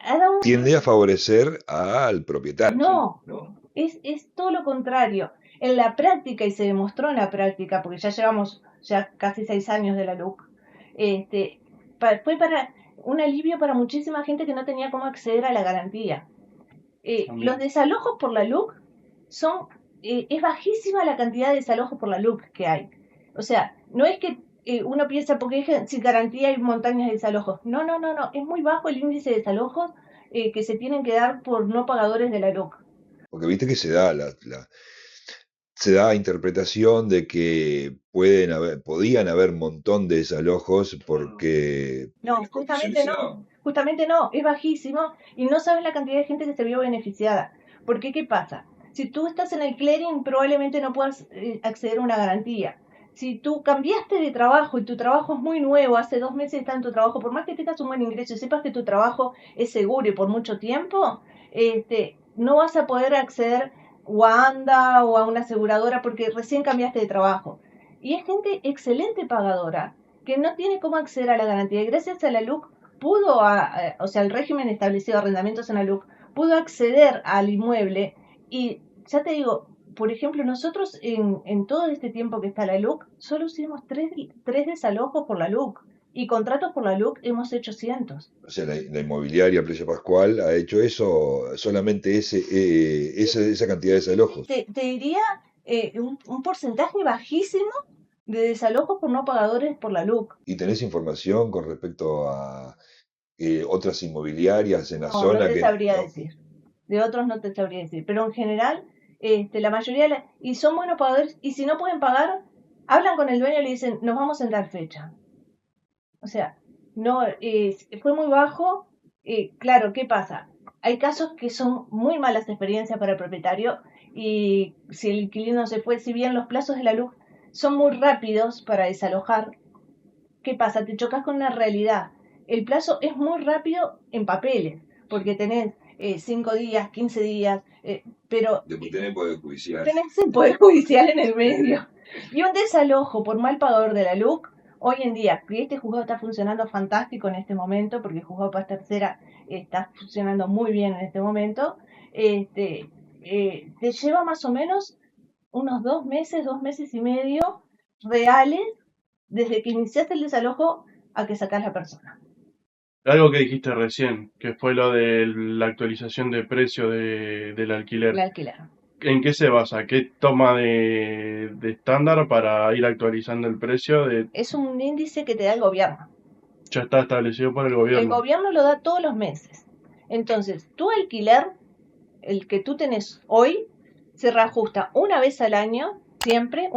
ha dado Tiende a favorecer al propietario. No, ¿no? es todo lo contrario. En la práctica, y se demostró en la práctica, porque ya llevamos ya casi 6 años de la LUC, fue para un alivio para muchísima gente que no tenía cómo acceder a la garantía. Los desalojos por la LUC es bajísima la cantidad de desalojos por la LUC que hay. O sea, no es que uno piensa porque sin garantía hay montañas de desalojos. No, es muy bajo el índice de desalojos que se tienen que dar por no pagadores de la LUC. Porque viste que se da interpretación de que podían haber un montón de desalojos porque... No, justamente no, es bajísimo y no sabes la cantidad de gente que se vio beneficiada. Porque, ¿qué pasa? Si tú estás en el clearing, probablemente no puedas acceder a una garantía. Si tú cambiaste de trabajo y tu trabajo es muy nuevo, hace 2 meses estás en tu trabajo, por más que tengas un buen ingreso y sepas que tu trabajo es seguro y por mucho tiempo, no vas a poder acceder o a ANDA o a una aseguradora porque recién cambiaste de trabajo. Y es gente excelente pagadora que no tiene cómo acceder a la garantía. Y gracias a la LUC o sea, el régimen establecido de arrendamientos en la LUC, pudo acceder al inmueble. Y ya te digo, por ejemplo, nosotros en todo este tiempo que está la LUC, solo hicimos 3 desalojos por la LUC. Y contratos por la LUC hemos hecho cientos. O sea, la inmobiliaria Precio Pascual ha hecho eso, solamente esa cantidad de desalojos. Te diría un porcentaje bajísimo de desalojos por no pagadores por la LUC. ¿Y tenés información con respecto a otras inmobiliarias en la No, zona? no te sabría decir. De otros no te sabría decir. Pero en general, la mayoría, y son buenos pagadores, y si no pueden pagar, hablan con el dueño y le dicen, nos vamos en tal fecha. O sea, no, fue muy bajo. Claro, ¿qué pasa? Hay casos que son muy malas experiencias para el propietario y si el inquilino se fue, si bien los plazos de la luz son muy rápidos para desalojar, ¿qué pasa? Te chocas con una realidad. El plazo es muy rápido en papeles, porque tenés 5 días, 15 días, pero Después tenés poder judicial. tenés el poder judicial en el medio. Y un desalojo por mal pagador de la LUC, hoy en día, que este juzgado está funcionando fantástico en este momento, porque el juzgado Paz Tercera está funcionando muy bien en este momento, te lleva más o menos unos 2 meses y medio reales desde que iniciaste el desalojo a que sacás la persona. Algo que dijiste recién, que fue lo de la actualización de precio del alquiler. El alquiler. ¿En qué se basa? ¿Qué toma de estándar para ir actualizando el precio? Es un índice que te da el gobierno. Ya está establecido por el gobierno. El gobierno lo da todos los meses. Entonces, tu alquiler, el que tú tenés hoy, se reajusta una vez al año, siempre,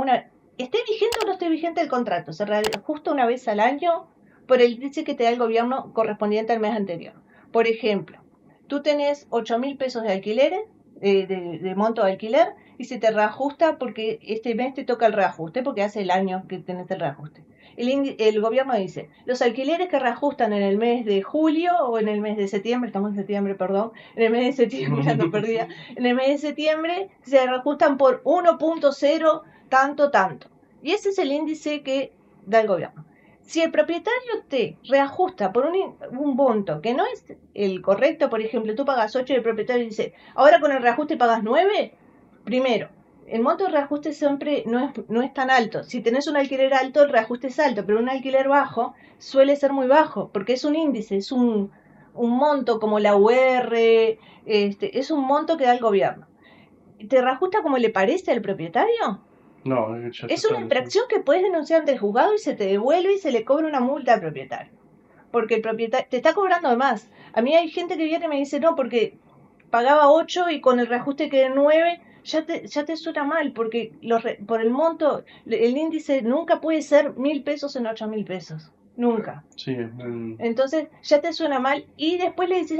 esté vigente o no esté vigente el contrato, se reajusta una vez al año por el índice que te da el gobierno correspondiente al mes anterior. Por ejemplo, tú tenés 8.000 pesos de alquileres, de monto de alquiler, y se te reajusta porque este mes te toca el reajuste, porque hace el año que tenés el reajuste. El gobierno dice, los alquileres que reajustan en el mes de julio o en el mes de septiembre, estamos en septiembre, perdón, en el mes de septiembre, ando perdida, en el mes de septiembre se reajustan por 1.0 tanto. Y ese es el índice que da el gobierno. Si el propietario te reajusta por un monto que no es el correcto, por ejemplo, tú pagas 8 y el propietario dice, ahora con el reajuste pagas 9, primero, el monto de reajuste siempre no es tan alto. Si tenés un alquiler alto, el reajuste es alto, pero un alquiler bajo suele ser muy bajo, porque es un índice, es un monto como la UR, es un monto que da el gobierno. ¿Te reajusta como le parece al propietario? No, es una infracción que puedes denunciar ante el juzgado y se te devuelve y se le cobra una multa al propietario. Porque el propietario te está cobrando de más. A mí hay gente que viene y me dice, no, porque pagaba 8 y con el reajuste quedé 9, ya te suena mal, porque por el monto, el índice nunca puede ser 1.000 pesos en 8.000 pesos. nunca. Sí, Entonces ya te suena mal y después le dices,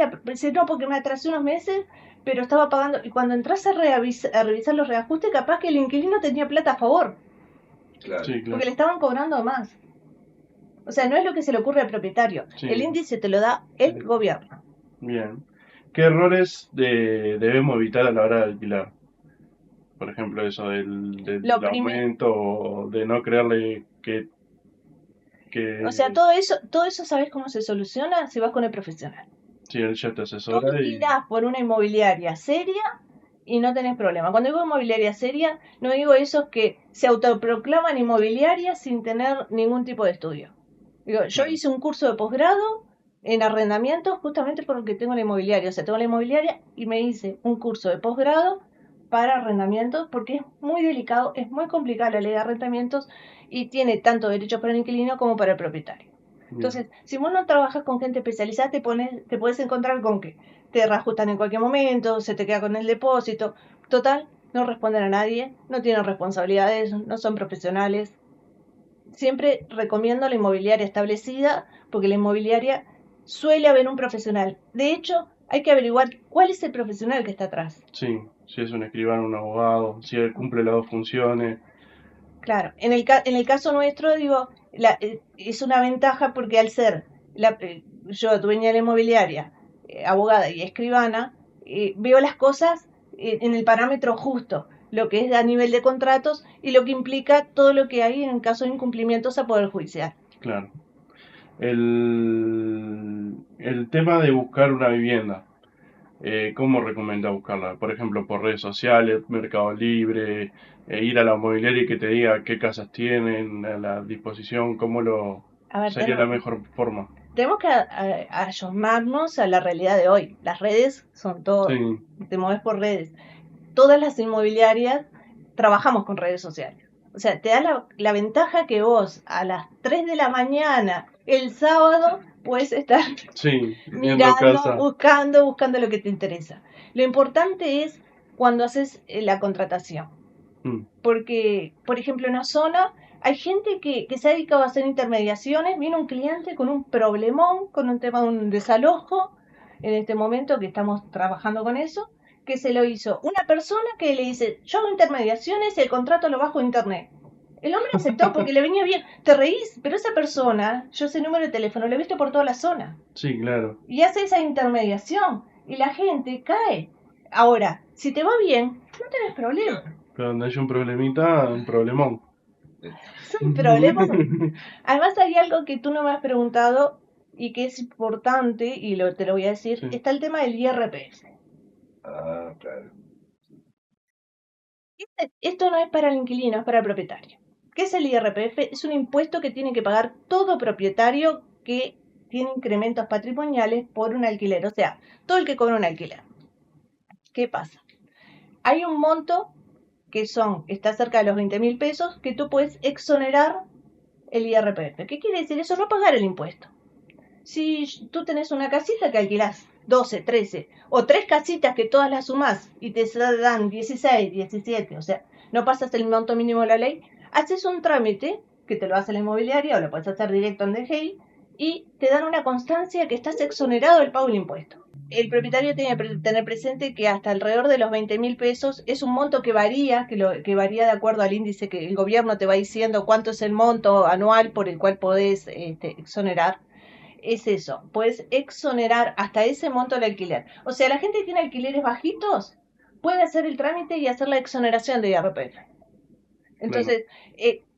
no, porque me atrasé unos meses, pero estaba pagando. Y cuando entras a revisar los reajustes, capaz que el inquilino tenía plata a favor, Claro. sí, porque claro. le estaban cobrando más. O sea, no es lo que se le ocurre al propietario. Sí. El índice te lo da el gobierno. Bien. ¿Qué errores debemos evitar a la hora de alquilar? Por ejemplo, eso del Lo aumento o de no creerle O sea, que todo eso ¿sabes cómo se soluciona? Si vas con el profesional. si él ya te Tú asesora y... alquilás por una inmobiliaria seria y no tenés problema. Cuando digo inmobiliaria seria, no digo esos que se autoproclaman inmobiliarias sin tener ningún tipo de estudio. Digo, yo Claro. hice un curso de posgrado en arrendamiento justamente porque tengo la inmobiliaria. O sea, tengo la inmobiliaria y me hice un curso de posgrado para arrendamientos porque es muy delicado, es muy complicada la ley de arrendamientos y tiene tanto derechos para el inquilino como para el propietario. Bien. Entonces, si vos no trabajas con gente especializada, te puedes encontrar con que te reajustan en cualquier momento, se te queda con el depósito. Total, no responden a nadie, no tienen responsabilidades, no son profesionales. Siempre recomiendo la inmobiliaria establecida porque la inmobiliaria suele haber un profesional. De hecho, hay que averiguar cuál es el profesional que está atrás. Sí, si es un escribano, un abogado, si él cumple las dos funciones. Claro, en el caso nuestro, digo, es una ventaja porque al ser yo dueña de la inmobiliaria, abogada y escribana, veo las cosas en el parámetro justo, lo que es a nivel de contratos y lo que implica todo lo que hay en caso de incumplimientos a poder judicial. Claro. El tema de buscar una vivienda. ¿Cómo recomienda buscarla? Por ejemplo, por redes sociales, Mercado Libre, ir a la inmobiliaria y que te diga qué casas tienen a la disposición, A ver, sería la mejor forma. tenemos que ayornarnos a la realidad de hoy. Las redes son todo, Sí, te mueves por redes. Todas las inmobiliarias trabajamos con redes sociales. O sea, te da la ventaja que vos a las 3 de la mañana el sábado puedes estar sí, viendo mirando, casa. buscando lo que te interesa. Lo importante es cuando haces la contratación. Mm, Porque, por ejemplo, en una zona hay gente que se ha dedicado a hacer intermediaciones. Viene un cliente con un problemón, con un tema de un desalojo, en este momento que estamos trabajando con eso, que se lo hizo una persona que le dice, yo hago intermediaciones y el contrato lo bajo de internet. El hombre aceptó porque le venía bien. Te reís, pero esa persona, yo ese número de teléfono lo he visto por toda la zona. sí, claro. Y hace esa intermediación. Y la gente cae. Ahora, si te va bien, no tenés problema. Pero donde hay un problemita, un problemón. Es un problema. Además hay algo que tú no me has preguntado y que es importante, y te lo voy a decir, Sí. está el tema del IRPF. Ah, claro. Esto no es para el inquilino, es para el propietario. ¿Qué es el IRPF? Es un impuesto que tiene que pagar todo propietario que tiene incrementos patrimoniales por un alquiler, o sea, todo el que cobra un alquiler. ¿Qué pasa? Hay un monto que está cerca de los 20.000 pesos que tú puedes exonerar el IRPF. ¿Qué quiere decir eso? No pagar el impuesto. Si tú tenés una casita que alquilás 12, 13 o tres casitas que todas las sumás y te dan 16, 17, o sea, no pasas el monto mínimo de la ley, haces un trámite que te lo hace la inmobiliaria o lo puedes hacer directo en DGI y te dan una constancia que estás exonerado del pago del impuesto. El propietario tiene que tener presente que hasta alrededor de los 20.000 pesos es un monto que varía, que varía de acuerdo al índice que el gobierno te va diciendo cuánto es el monto anual por el cual podés exonerar. Es eso, puedes exonerar hasta ese monto el alquiler. O sea, la gente que tiene alquileres bajitos puede hacer el trámite y hacer la exoneración de IRPF. Entonces,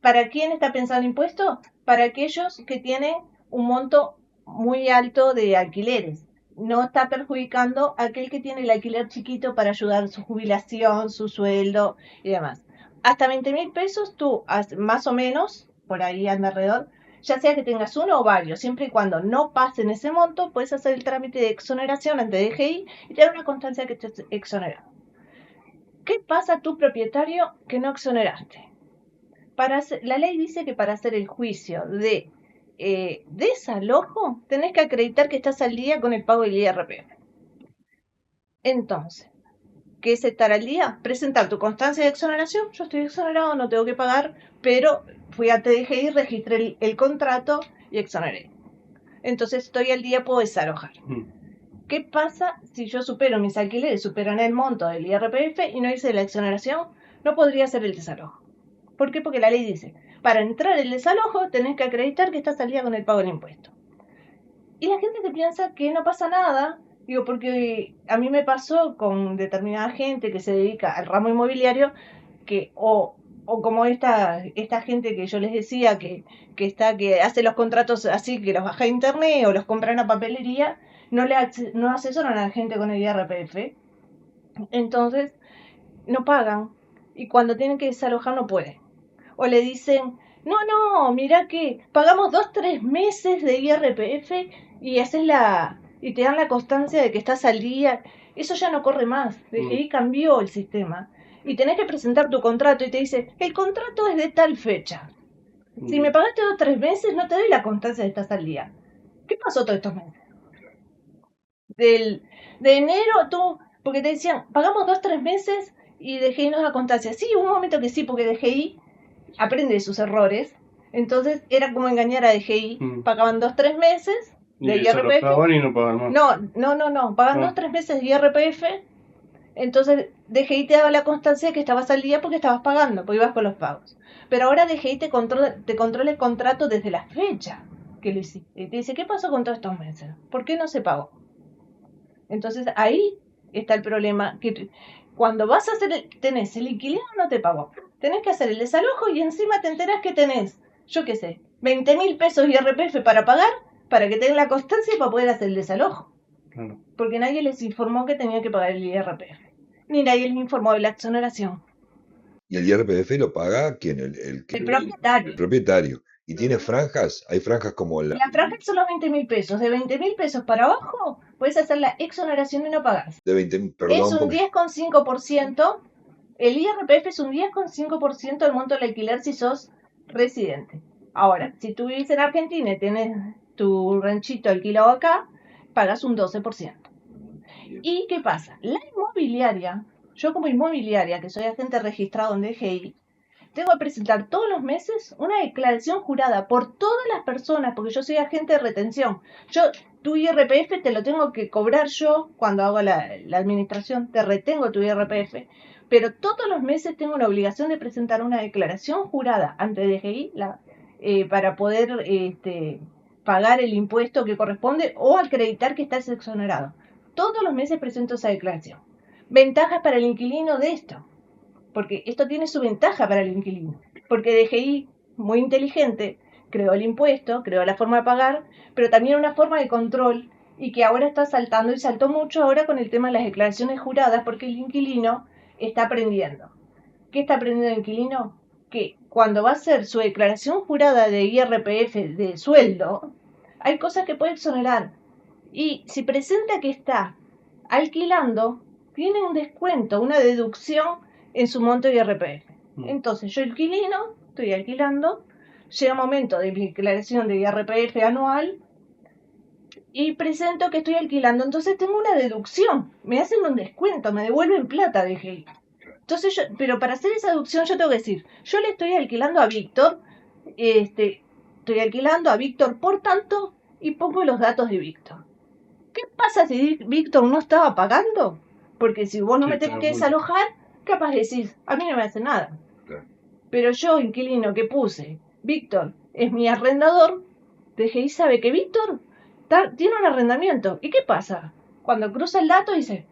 ¿para quién está pensado el impuesto? Para aquellos que tienen un monto muy alto de alquileres. No está perjudicando a aquel que tiene el alquiler chiquito para ayudar su jubilación, su sueldo y demás. Hasta 20.000 pesos tú, más o menos, por ahí anda alrededor, ya sea que tengas uno o varios, siempre y cuando no pasen ese monto, puedes hacer el trámite de exoneración ante DGI y tener una constancia que estés exonerado. ¿Qué pasa a tu propietario que no exoneraste? La ley dice que para hacer el juicio de desalojo tenés que acreditar que estás al día con el pago del IRPF. Entonces, ¿qué es estar al día? Presentar tu constancia de exoneración. Yo estoy exonerado, no tengo que pagar, pero fui a TDGI, registré el contrato y exoneré. Entonces estoy al día, puedo desalojar. ¿Qué pasa si yo supero mis alquileres, superan el monto del IRPF y no hice la exoneración? No podría hacer el desalojo. ¿Por qué? Porque la ley dice, para entrar el desalojo tenés que acreditar que estás al día con el pago del impuesto. Y la gente se piensa que no pasa nada, digo, porque a mí me pasó con determinada gente que se dedica al ramo inmobiliario, que o como esta gente que yo les decía que hace los contratos así, que los baja a internet o los compra en la papelería, no asesoran a la gente con el IRPF, entonces no pagan y cuando tienen que desalojar no pueden. O le dicen, no, mira que pagamos 2-3 meses de IRPF y y te dan la constancia de que estás al día. Eso ya no corre más. DGI cambió el sistema. Y tenés que presentar tu contrato y te dice, el contrato es de tal fecha. Si me pagaste 2-3 meses, no te doy la constancia de que estás al día. ¿Qué pasó todos estos meses? De enero porque te decían, pagamos 2-3 meses y DGI nos da constancia. Sí, hubo un momento que sí, porque DGI aprende de sus errores. Entonces era como engañar a DGI. Pagaban 2-3 meses de IRPF. Y no pagan más. No. Pagan 2-3 meses de IRPF. Entonces DGI te daba la constancia de que estabas al día porque estabas pagando, porque ibas con los pagos. Pero ahora DGI te controla el contrato desde la fecha que lo hiciste. Y te dice, ¿qué pasó con todos estos meses? ¿Por qué no se pagó? Entonces ahí está el problema, que cuando vas a tenés el inquilino no te pagó, tenés que hacer el desalojo y encima te enterás que tenés, yo qué sé, 20.000 pesos IRPF para pagar, para que tengan la constancia y para poder hacer el desalojo. Claro. Porque nadie les informó que tenían que pagar el IRPF, ni nadie les informó de la exoneración. ¿Y el IRPF lo paga quién? El propietario. El propietario. ¿Y tiene franjas? Hay franjas como la... Las franjas son los 20.000 pesos. De 20.000 pesos para abajo, puedes hacer la exoneración y no pagas. De 20.000, perdón. Es un 10,5%. El IRPF es un 10,5% del monto del alquiler si sos residente. Ahora, si tú vives en Argentina y tienes tu ranchito alquilado acá, pagas un 12%. ¿Y qué pasa? La inmobiliaria, yo como inmobiliaria, que soy agente registrado en DGI, tengo que presentar todos los meses una declaración jurada por todas las personas, porque yo soy agente de retención. Tu IRPF te lo tengo que cobrar yo cuando hago la administración, te retengo tu IRPF, pero todos los meses tengo la obligación de presentar una declaración jurada ante DGI para poder pagar el impuesto que corresponde o acreditar que estás exonerado. Todos los meses presento esa declaración. Ventajas para el inquilino de esto. Porque esto tiene su ventaja para el inquilino. Porque DGI, muy inteligente, creó el impuesto, creó la forma de pagar, pero también una forma de control y que ahora está saltando y saltó mucho ahora con el tema de las declaraciones juradas porque el inquilino está aprendiendo. ¿Qué está aprendiendo el inquilino? Que cuando va a hacer su declaración jurada de IRPF de sueldo, hay cosas que puede exonerar. Y si presenta que está alquilando, tiene un descuento, una deducción en su monto de IRPF. Entonces, yo inquilino, estoy alquilando, llega un momento de mi declaración de IRPF anual y presento que estoy alquilando, entonces tengo una deducción, me hacen un descuento, me devuelven plata de DGI. Entonces pero para hacer esa deducción yo tengo que decir, yo le estoy alquilando a Víctor, estoy alquilando a Víctor por tanto y pongo los datos de Víctor. ¿Qué pasa si Víctor no estaba pagando? Porque si vos no me tenés que desalojar, capaz decís, a mí no me hace nada. Claro. Pero yo, inquilino que puse, Víctor es mi arrendador, DGI sabe que Víctor tiene un arrendamiento. ¿Y qué pasa? Cuando cruza el dato dice,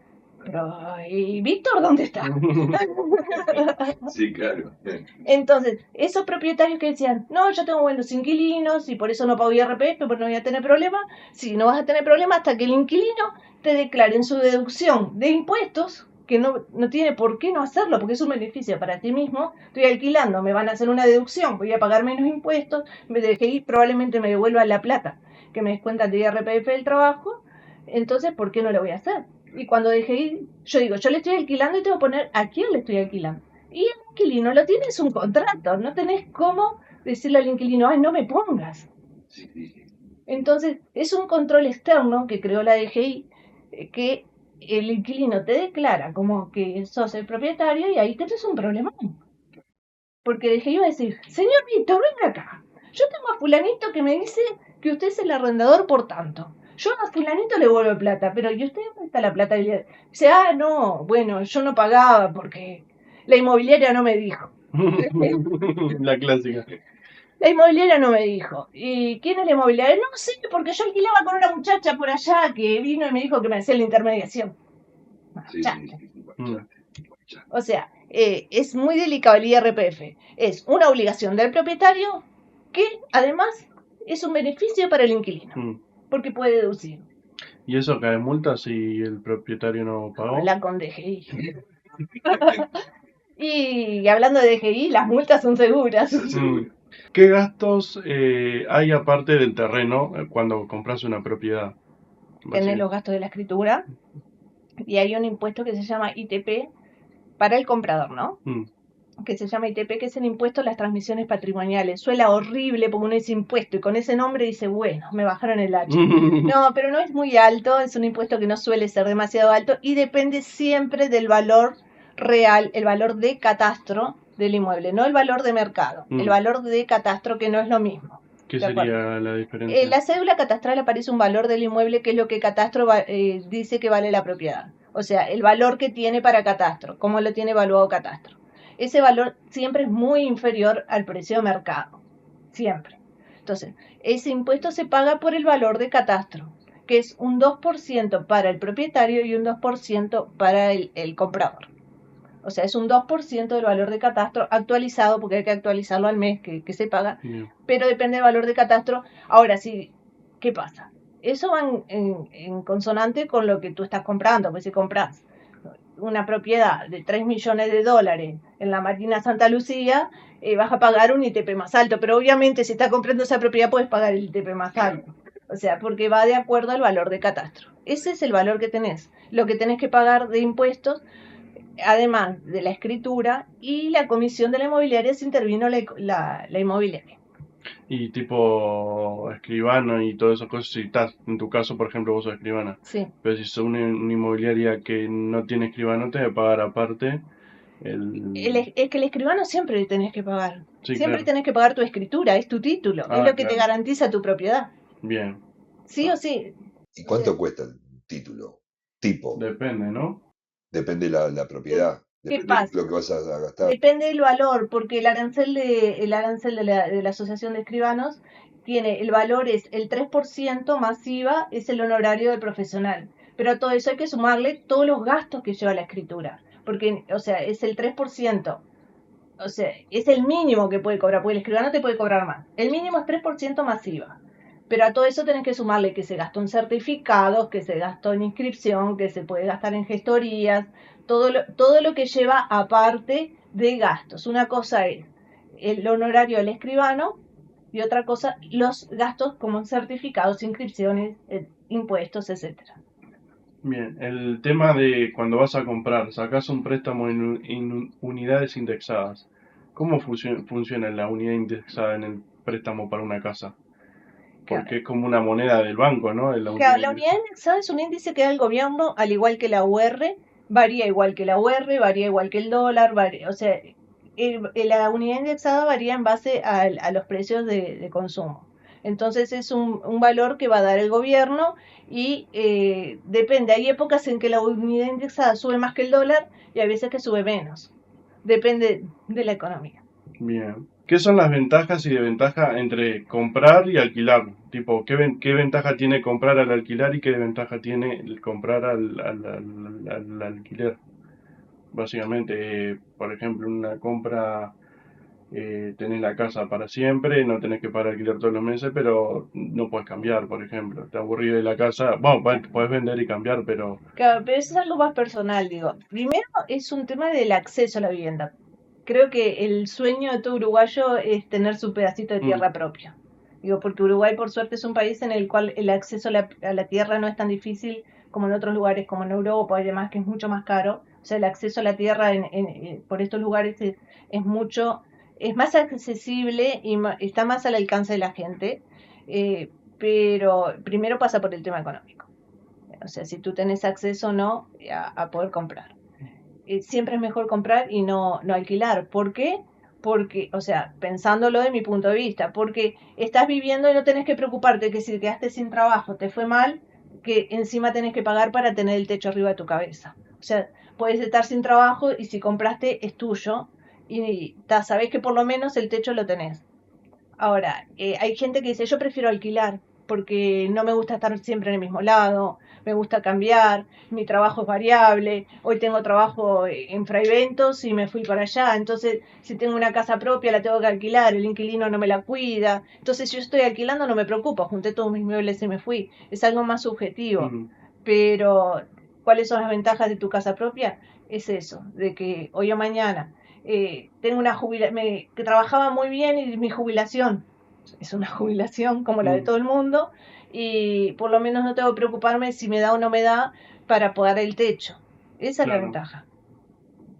pero ¿y Víctor dónde está? Sí, claro. Entonces, esos propietarios que decían, no, yo tengo buenos inquilinos y por eso no pago IRPF, porque no voy a tener problema. Sí, no vas a tener problema hasta que el inquilino te declare en su deducción de impuestos, que no tiene por qué no hacerlo, porque es un beneficio para ti mismo. Estoy alquilando, me van a hacer una deducción, voy a pagar menos impuestos, probablemente me devuelvan la plata que me descuentan de IRPF del trabajo, entonces, ¿por qué no lo voy a hacer? Y cuando DGI, yo digo, yo le estoy alquilando y tengo que poner a quién le estoy alquilando. Y el inquilino lo tienes un contrato, no tenés cómo decirle al inquilino, ay, no me pongas. Entonces, es un control externo que creó la DGI, que el inquilino te declara como que sos el propietario y ahí tenés un problema. Porque DGI va a decir, señor Víctor, venga acá. Yo tengo a fulanito que me dice que usted es el arrendador por tanto. Yo a fulanito le vuelvo plata, pero ¿y usted dónde está la plata? Y dice, no, bueno, yo no pagaba porque la inmobiliaria no me dijo. La clásica. La inmobiliaria no me dijo. ¿Y quién es la inmobiliaria? No sé, porque yo alquilaba con una muchacha por allá que vino y me dijo que me hacía la intermediación. O sea, es muy delicado el IRPF. Es una obligación del propietario que además es un beneficio para el inquilino, porque puede deducir. ¿Y eso cae multa si el propietario no pagó? Habla con DGI. Y hablando de DGI, las multas son seguras. ¿Qué gastos hay aparte del terreno cuando compras una propiedad? Tenés los gastos de la escritura y hay un impuesto que se llama ITP para el comprador, ¿no? Que se llama ITP, que es el impuesto a las transmisiones patrimoniales. Suena horrible porque uno dice impuesto y con ese nombre dice, bueno, me bajaron el hacha. No, pero no es muy alto, es un impuesto que no suele ser demasiado alto y depende siempre del valor real, el valor de catastro del inmueble, no el valor de mercado, el valor de catastro, que no es lo mismo. ¿Qué sería la diferencia? En la cédula catastral aparece un valor del inmueble que es lo que catastro dice que vale la propiedad. O sea, el valor que tiene para catastro, cómo lo tiene evaluado catastro. Ese valor siempre es muy inferior al precio de mercado. Siempre. Entonces, ese impuesto se paga por el valor de catastro, que es un 2% para el propietario y un 2% para el comprador. O sea, es un 2% del valor de catastro actualizado, porque hay que actualizarlo al mes que se paga, pero depende del valor de catastro. Ahora sí, ¿qué pasa? Eso va en consonante con lo que tú estás comprando, pues si compras una propiedad de 3 millones de dólares en la Marina Santa Lucía, vas a pagar un ITP más alto, pero obviamente si estás comprando esa propiedad puedes pagar el ITP más alto. O sea, porque va de acuerdo al valor de catastro. Ese es el valor que tenés. Lo que tenés que pagar de impuestos, además de la escritura y la comisión de la inmobiliaria si intervino la inmobiliaria. Y tipo escribano y todas esas cosas, si estás, en tu caso, por ejemplo, vos sos escribana. Sí. Pero si sos una inmobiliaria que no tiene escribano, te debe pagar aparte Es que el escribano siempre le tenés que pagar. Sí, siempre claro. tenés que pagar tu escritura, es tu título, es lo que te garantiza tu propiedad. Bien. Sí o sí. ¿Y cuánto cuesta el título? Tipo. Depende, ¿no? Depende la propiedad. ¿Qué Depende pasa? de lo que vas a gastar. Depende del valor, porque el arancel de la Asociación de Escribanos tiene, el valor es el 3% más IVA, es el honorario del profesional. Pero a todo eso hay que sumarle todos los gastos que lleva la escritura. Porque, o sea, es el 3%. O sea, es el mínimo que puede cobrar, porque el escribano te puede cobrar más. El mínimo es 3% más IVA. Pero a todo eso tenés que sumarle que se gastó en certificados, que se gastó en inscripción, que se puede gastar en gestorías, todo lo que lleva aparte de gastos. Una cosa es el honorario del escribano y otra cosa los gastos como certificados, inscripciones, impuestos, etcétera. Bien, el tema de cuando vas a comprar, sacas un préstamo en unidades indexadas. ¿Cómo funciona la unidad indexada en el préstamo para una casa? Porque es como una moneda del banco, ¿no? La unidad indexada es un índice que da el gobierno, al igual que la UR, varía igual que la UR, varía igual que el dólar, o sea, la unidad indexada varía en base a los precios de consumo. Entonces es un valor que va a dar el gobierno y depende, hay épocas en que la unidad indexada sube más que el dólar y hay veces que sube menos. Depende de la economía. Bien. ¿Qué son las ventajas y desventajas entre comprar y alquilar? Tipo, ¿qué ventaja tiene comprar al alquilar y qué desventaja tiene el comprar al alquiler? Básicamente, por ejemplo, una compra, tenés la casa para siempre, no tenés que pagar alquiler todos los meses, pero no puedes cambiar, por ejemplo. Te aburrís de la casa, bueno, puedes vender y cambiar, pero... Claro, pero eso es algo más personal, digo. Primero es un tema del acceso a la vivienda. Creo que el sueño de todo uruguayo es tener su pedacito de tierra propia. Digo, porque Uruguay por suerte es un país en el cual el acceso a la tierra no es tan difícil como en otros lugares, como en Europa y demás, que es mucho más caro. O sea, el acceso a la tierra por estos lugares es más accesible y está más al alcance de la gente, pero primero pasa por el tema económico. O sea, si tú tenés acceso o no a poder comprar. Siempre es mejor comprar y no alquilar. ¿Por qué? porque, o sea, pensándolo de mi punto de vista, porque estás viviendo y no tenés que preocuparte que si te quedaste sin trabajo, te fue mal, que encima tenés que pagar para tener el techo arriba de tu cabeza. O sea, puedes estar sin trabajo y si compraste es tuyo y sabés que por lo menos el techo lo tenés. Ahora, hay gente que dice, yo prefiero alquilar porque no me gusta estar siempre en el mismo lado, me gusta cambiar, mi trabajo es variable, hoy tengo trabajo en Fraiventos y me fui para allá, entonces si tengo una casa propia la tengo que alquilar, el inquilino no me la cuida, entonces si yo estoy alquilando no me preocupo, junté todos mis muebles y me fui, es algo más subjetivo, Mm, pero ¿cuáles son las ventajas de tu casa propia? Es eso, de que hoy o mañana tengo una jubilación, que trabajaba muy bien y mi jubilación es una jubilación como la de mm, todo el mundo y por lo menos no tengo que preocuparme si me da o no me da para pagar el techo. Esa es la claro, ventaja.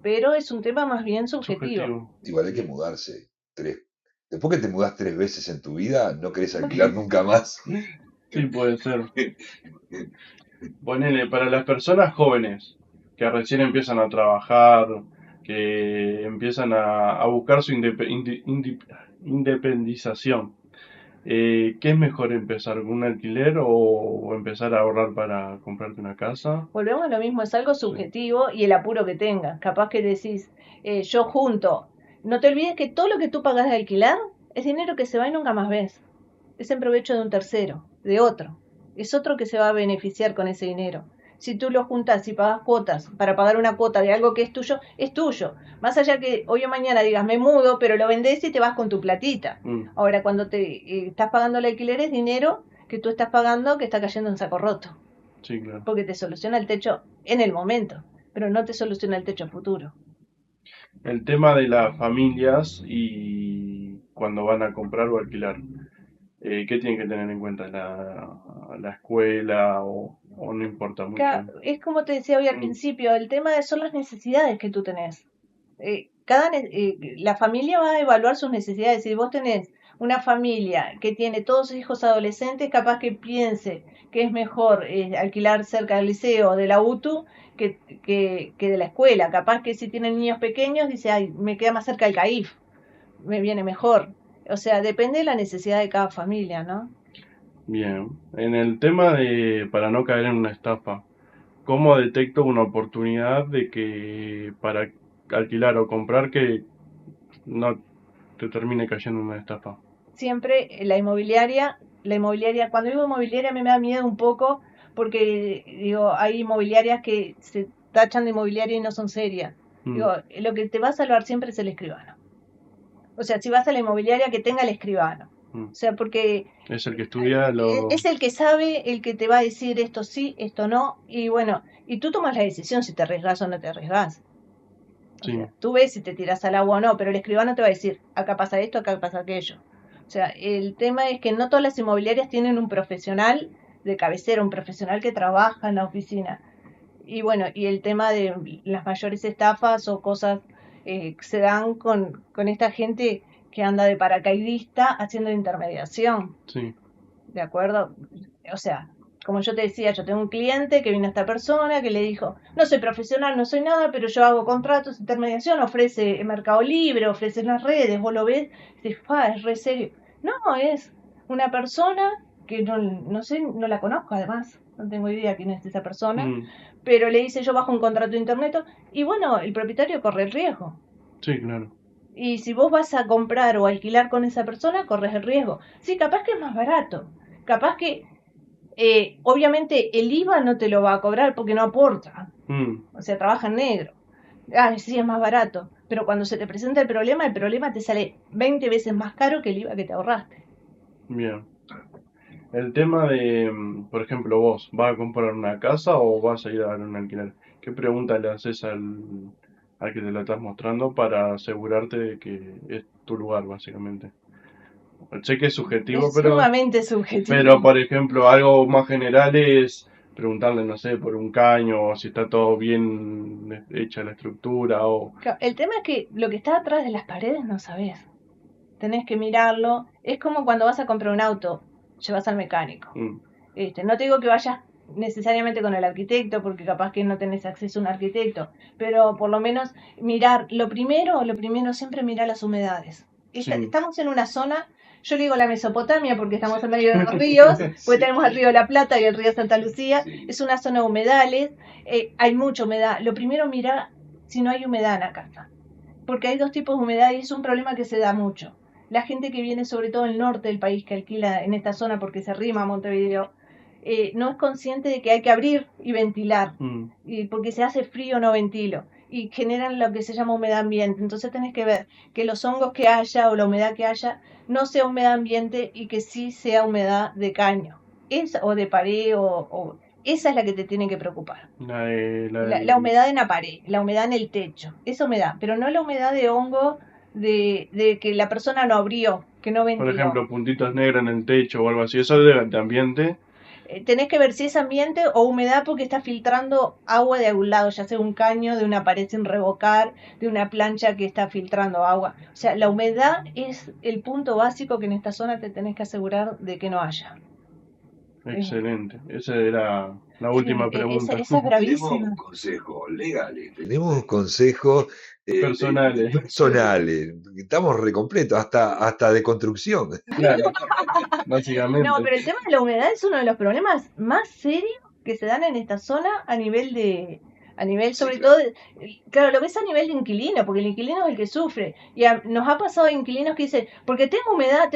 Pero es un tema más bien subjetivo. subjetivo. Igual hay que mudarse. Después que te mudas 3 veces en tu vida, no querés alquilar nunca más. Sí, puede ser. Ponele, para las personas jóvenes que recién empiezan a trabajar, que empiezan a buscar su independización, ¿qué es mejor empezar con un alquiler o empezar a ahorrar para comprarte una casa? Volvemos a lo mismo, es algo Sí, subjetivo y el apuro que tengas. Capaz que decís, yo junto. No te olvides que todo lo que tú pagas de alquilar es dinero que se va y nunca más ves. Es en provecho de un tercero, de otro. Es otro que se va a beneficiar con ese dinero. Si tú lo juntas y pagas cuotas para pagar una cuota de algo que es tuyo. Más allá que hoy o mañana digas me mudo, pero lo vendés y te vas con tu platita. mm, Ahora, cuando te estás pagando el alquiler es dinero que tú estás pagando que está cayendo en saco roto sí, claro. porque te soluciona el techo en el momento, pero no te soluciona el techo futuro. El tema de las familias y cuando van a comprar o alquilar, ¿qué tienen que tener en cuenta? ¿La escuela o no importa mucho? Es como te decía hoy al Mm, principio, el tema son las necesidades que tú tenés. La familia va a evaluar sus necesidades. Si vos tenés una familia que tiene todos sus hijos adolescentes, capaz que piense que es mejor alquilar cerca del liceo o de la UTU que de la escuela. Capaz que si tienen niños pequeños, dice, ay, me queda más cerca el CAIF, me viene mejor. O sea, depende de la necesidad de cada familia, ¿no? bien. En el tema de, para no caer en una estafa, ¿cómo detecto una oportunidad de que para alquilar o comprar que no te termine cayendo en una estafa? Siempre la inmobiliaria, cuando digo inmobiliaria a mí me da miedo un poco porque digo, hay inmobiliarias que se tachan de inmobiliaria y no son serias. Mm, Digo, lo que te va a salvar siempre es el escribano. O sea, si vas a la inmobiliaria que tenga el escribano. mm. O sea, porque Es el que estudia es lo... el que sabe, el que te va a decir esto sí, esto no, y bueno, y tú tomas la decisión si te arriesgas o no te arriesgas. O Sí, sea, tú ves si te tiras al agua o no, pero el escribano te va a decir, acá pasa esto, acá pasa aquello. O sea, el tema es que no todas las inmobiliarias tienen un profesional de cabecera, un profesional que trabaja en la oficina. Y bueno, y el tema de las mayores estafas o cosas se dan con esta gente que anda de paracaidista haciendo intermediación. sí, ¿De acuerdo? O sea, como yo te decía, yo tengo un cliente que vino a esta persona que le dijo, no soy profesional, no soy nada, pero yo hago contratos, intermediación, ofrece en Mercado Libre, ofrece en las redes, vos lo ves, y dices, es re serio. No, es una persona que no sé, no la conozco además, no tengo idea quién es esa persona, mm, pero le dice yo bajo un contrato de internet y bueno, el propietario corre el riesgo. sí, claro. Y si vos vas a comprar o alquilar con esa persona, corres el riesgo. Sí, capaz que es más barato. Capaz que, obviamente, el IVA no te lo va a cobrar porque no aporta. Mm, O sea, trabaja en negro. Sí, es más barato. Pero cuando se te presenta el problema te sale 20 veces más caro que el IVA que te ahorraste. bien. El tema de, por ejemplo, vos, ¿vas a comprar una casa o vas a ir a dar un alquiler? ¿Qué pregunta le haces al que te la estás mostrando para asegurarte de que es tu lugar, básicamente? Sé que es subjetivo, Es sumamente subjetivo. pero por ejemplo, algo más general es preguntarle, no sé, por un caño, o si está todo bien hecha la estructura, o... El tema es que lo que está atrás de las paredes no sabes. Tenés que mirarlo. Es como cuando vas a comprar un auto, llevas al mecánico. Mm, No te digo que vayas necesariamente con el arquitecto, porque capaz que no tenés acceso a un arquitecto, pero por lo menos mirar, lo primero siempre mirar las humedades. Sí. Estamos en una zona, yo le digo la Mesopotamia porque estamos en medio de los ríos, porque tenemos el río de la Plata y el río Santa Lucía, es una zona de humedales, hay mucha humedad. Lo primero mirar si no hay humedad en la casa, porque hay dos tipos de humedad y es un problema que se da mucho. La gente que viene sobre todo del norte del país, que alquila en esta zona porque se rima a Montevideo, no es consciente de que hay que abrir y ventilar, y porque se hace frío no ventilo, y generan lo que se llama humedad ambiente. Entonces tenés que ver que los hongos que haya o la humedad que haya no sea humedad ambiente y que sí sea humedad de caño, o de pared, esa es la que te tiene que preocupar. La humedad en la pared, la humedad en el techo, esa humedad, pero no la humedad de hongo de que la persona no abrió, que no ventiló. Por ejemplo, puntitos negros en el techo o algo así, eso es de ambiente. Tenés que ver si es ambiente o humedad porque está filtrando agua de algún lado, ya sea un caño, de una pared sin revocar, de una plancha que está filtrando agua. O sea, la humedad es el punto básico que en esta zona te tenés que asegurar de que no haya. Excelente. Esa era la última pregunta. Esa es bravísima. Tenemos consejos legales, tenemos consejos personales. Personales. Estamos recompletos, hasta de construcción. Claro, básicamente. No, pero el tema de la humedad es uno de los problemas más serios que se dan en esta zona a nivel sobre todo, claro, lo ves a nivel de inquilino, porque el inquilino es el que sufre. Y nos ha pasado a inquilinos que dicen, porque tengo humedad,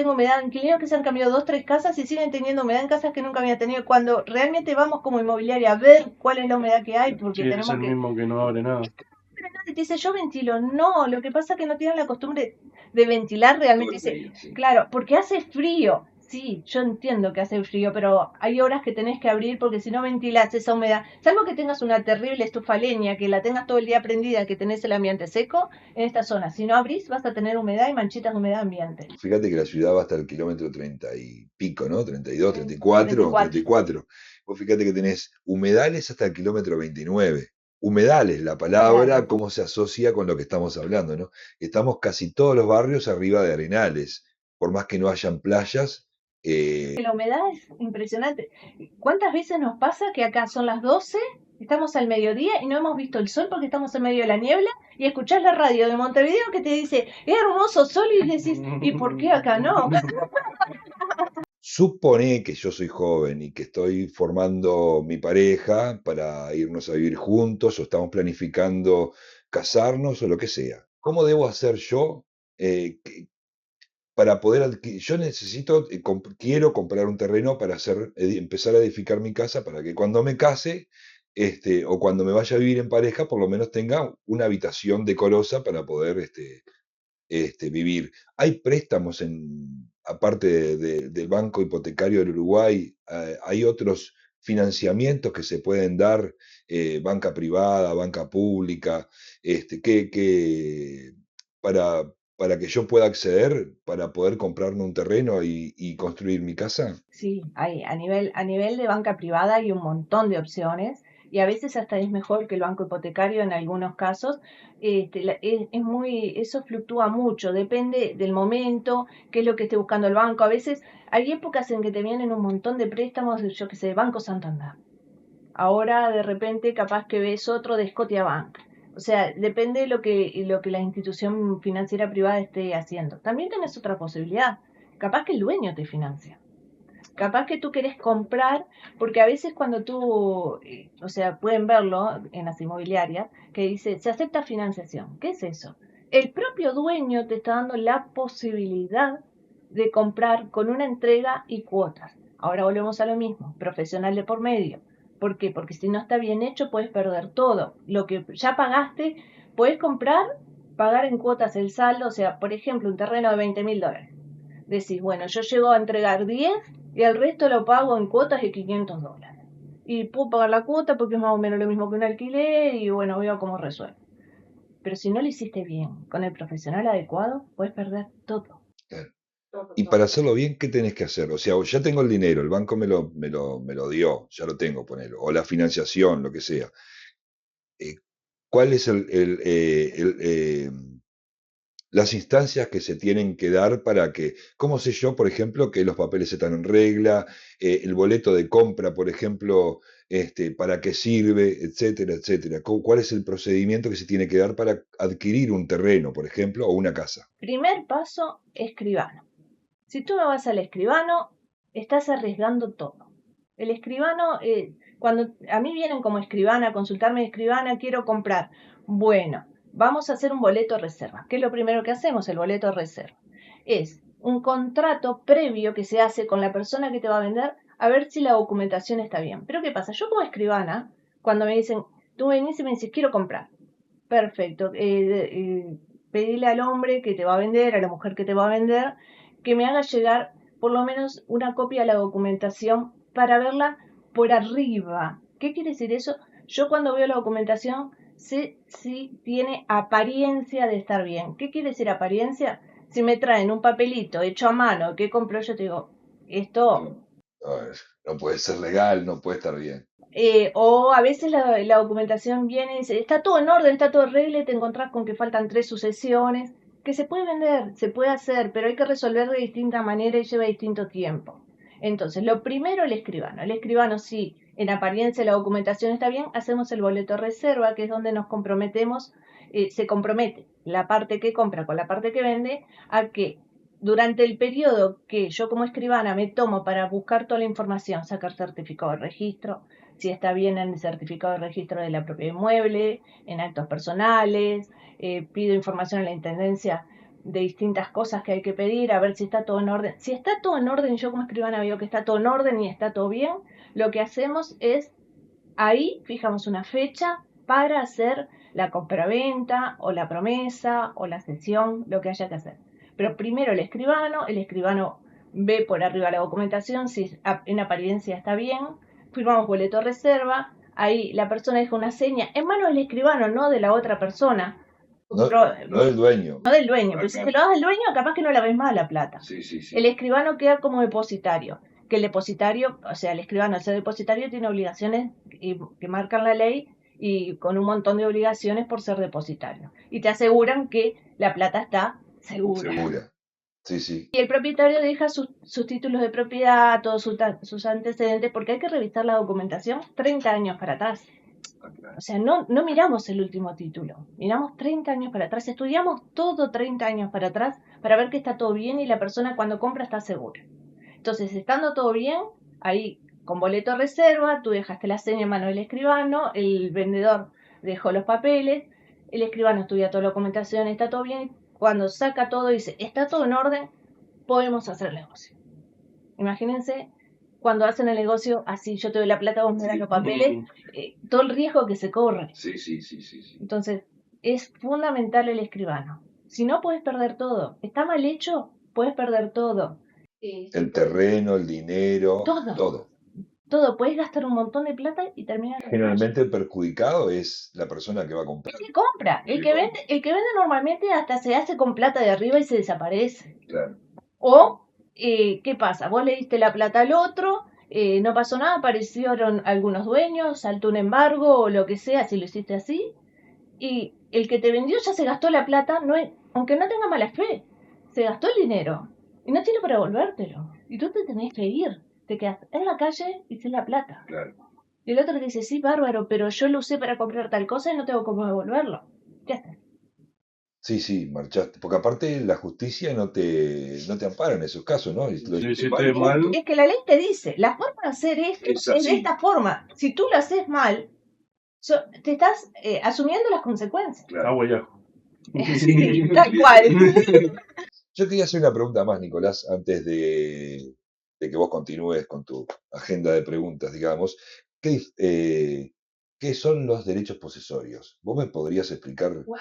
inquilinos que se han cambiado 2, 3 casas y siguen teniendo humedad en casas que nunca habían tenido, cuando realmente vamos como inmobiliaria a ver cuál es la humedad que hay, porque Sí, tenemos es el mismo que no abre nada. Pero nadie te dice, yo ventilo. No, lo que pasa es que no tienen la costumbre de ventilar realmente. Dice, claro, porque hace frío. Sí, yo entiendo que hace frío, pero hay horas que tenés que abrir porque si no ventilas esa humedad, salvo que tengas una terrible estufa leña, que la tengas todo el día prendida, que tenés el ambiente seco en esta zona. Si no abrís, vas a tener humedad y manchitas de humedad ambiente. Fíjate que la ciudad va hasta el kilómetro 30 y pico, ¿no? 32, 34, 34. Vos fíjate que tenés humedales hasta el kilómetro 29. Humedales, la palabra, cómo se asocia con lo que estamos hablando, ¿no? Estamos casi todos los barrios arriba de arenales, por más que no hayan playas. La humedad es impresionante. ¿Cuántas veces nos pasa que acá son las 12, estamos al mediodía y no hemos visto el sol porque estamos en medio de la niebla y escuchás la radio de Montevideo que te dice, es hermoso sol y decís, ¿y por qué acá no? Supone que yo soy joven y que estoy formando mi pareja para irnos a vivir juntos o estamos planificando casarnos o lo que sea. ¿Cómo debo hacer yo para poder adquirir? Yo necesito, quiero comprar un terreno para empezar a edificar mi casa para que cuando me case o cuando me vaya a vivir en pareja, por lo menos tenga una habitación decorosa para poder vivir. Hay préstamos aparte del Banco Hipotecario del Uruguay, hay otros financiamientos que se pueden dar, banca privada, banca pública, para que yo pueda acceder, para poder comprarme un terreno y construir mi casa. Sí, a nivel de banca privada hay un montón de opciones y a veces hasta es mejor que el banco hipotecario en algunos casos. Eso fluctúa mucho, depende del momento, qué es lo que esté buscando el banco. A veces hay épocas en que te vienen un montón de préstamos, yo que sé, Banco Santander. Ahora de repente capaz que ves otro de Scotiabank. O sea, depende de lo que la institución financiera privada esté haciendo. También tenés otra posibilidad. Capaz que el dueño te financia. Capaz que tú querés comprar, porque a veces cuando tú, o sea, pueden verlo en las inmobiliarias, que dice, se acepta financiación. ¿Qué es eso? El propio dueño te está dando la posibilidad de comprar con una entrega y cuotas. Ahora volvemos a lo mismo, profesional de por medio. ¿Por qué? Porque si no está bien hecho puedes perder todo. Lo que ya pagaste, puedes comprar, pagar en cuotas el saldo, o sea, por ejemplo, un terreno de $20.000. Decís, bueno, yo llego a entregar 10 y el resto lo pago en cuotas de $500. Y puedo pagar la cuota porque es más o menos lo mismo que un alquiler y bueno, veo cómo resuelvo. Pero si no lo hiciste bien, con el profesional adecuado, puedes perder todo. Claro. Y para hacerlo bien, ¿qué tenés que hacer? O sea, ya tengo el dinero, el banco me lo dio, ya lo tengo, ponelo, o la financiación, lo que sea. ¿Cuál es las instancias que se tienen que dar para que, ¿cómo sé yo, por ejemplo, que los papeles están en regla, el boleto de compra, por ejemplo, para qué sirve, etcétera, etcétera? ¿Cuál es el procedimiento que se tiene que dar para adquirir un terreno, por ejemplo, o una casa? Primer paso, escribano. Si tú no vas al escribano, estás arriesgando todo. El escribano, cuando a mí vienen como escribana a consultarme de escribana, quiero comprar. Bueno, vamos a hacer un boleto reserva. ¿Qué es lo primero que hacemos? El boleto reserva. Es un contrato previo que se hace con la persona que te va a vender a ver si la documentación está bien. Pero ¿qué pasa? Yo como escribana, cuando me dicen, tú venís y me dices, quiero comprar. Perfecto. Pedile al hombre que te va a vender, a la mujer que te va a vender, que me haga llegar por lo menos una copia de la documentación para verla por arriba. ¿Qué quiere decir eso? Yo cuando veo la documentación sé si tiene apariencia de estar bien. ¿Qué quiere decir apariencia? Si me traen un papelito hecho a mano que compro, yo te digo, esto No puede ser legal, no puede estar bien. o a veces la documentación viene y dice, está todo en orden, está todo en regla y te encontrás con que faltan 3 sucesiones, que se puede vender, se puede hacer, pero hay que resolver de distinta manera y lleva distinto tiempo. Entonces, lo primero el escribano. El escribano, si en apariencia la documentación está bien, hacemos el boleto reserva, que es donde nos comprometemos, se compromete la parte que compra con la parte que vende a que durante el periodo que yo como escribana me tomo para buscar toda la información, sacar certificado de registro, si está bien en el certificado de registro de la propiedad inmueble, en actos personales, pido información a la intendencia de distintas cosas que hay que pedir, a ver si está todo en orden. Si está todo en orden, yo como escribana veo que está todo en orden y está todo bien, lo que hacemos es, ahí fijamos una fecha para hacer la compraventa o la promesa o la cesión, lo que haya que hacer. Pero primero el escribano ve por arriba la documentación, si en apariencia está bien, firmamos boleto reserva, ahí la persona deja una seña en manos del escribano, no de la otra persona. No, Pero, no del dueño. no del dueño, pero si te lo das al dueño, capaz que no la ves más la plata. Sí, sí, sí. El escribano queda como depositario, que el depositario, o sea, el escribano al ser depositario tiene obligaciones que marcan la ley y con un montón de obligaciones por ser depositario. Y te aseguran que la plata está segura. Segura. Sí, sí. Y el propietario deja sus títulos de propiedad, todos sus antecedentes, porque hay que revisar la documentación 30 años para atrás. O sea, no miramos el último título, miramos 30 años para atrás, estudiamos todo 30 años para atrás para ver que está todo bien y la persona cuando compra está segura. Entonces, estando todo bien, ahí con boleto reserva, tú dejaste la seña en mano del escribano, el vendedor dejó los papeles, el escribano estudia toda la documentación, está todo bien, cuando saca todo y dice, está todo en orden, podemos hacer el negocio. Imagínense cuando hacen el negocio así, yo te doy la plata, vos me das los papeles, todo el riesgo que se corre. Sí, sí, sí, sí, sí. Entonces, es fundamental el escribano. Si no, puedes perder todo. Está mal hecho, puedes perder todo. El terreno, el dinero, Todo. todo. Todo, puedes gastar un montón de plata y terminar en la calle. Generalmente el perjudicado es la persona que va a comprar. El que compra, el que vende normalmente hasta se hace con plata de arriba y se desaparece. Claro. O, ¿qué pasa? Vos le diste la plata al otro, no pasó nada, aparecieron algunos dueños, saltó un embargo o lo que sea, si lo hiciste así, y el que te vendió ya se gastó la plata, aunque no tenga mala fe, se gastó el dinero y no tiene para devolvértelo. Y tú te tenés que ir, te quedas en la calle y sin la plata. Claro. Y el otro te dice, sí, bárbaro, pero yo lo usé para comprar tal cosa y no tengo cómo devolverlo. Ya está. Sí, sí, marchaste. Porque aparte la justicia no te ampara en esos casos, ¿no? Y lo Si hiciste hiciste mal. mal, Es que la ley te dice, la forma de hacer esto Es es de así. esta forma. Si tú lo haces mal, te estás asumiendo las consecuencias. ah, guayajo. Sí, tal cual. Yo quería hacer una pregunta más, Nicolás, antes de que vos continúes con tu agenda de preguntas, digamos. ¿Qué son los derechos posesorios? ¿Vos me podrías explicar? Wow.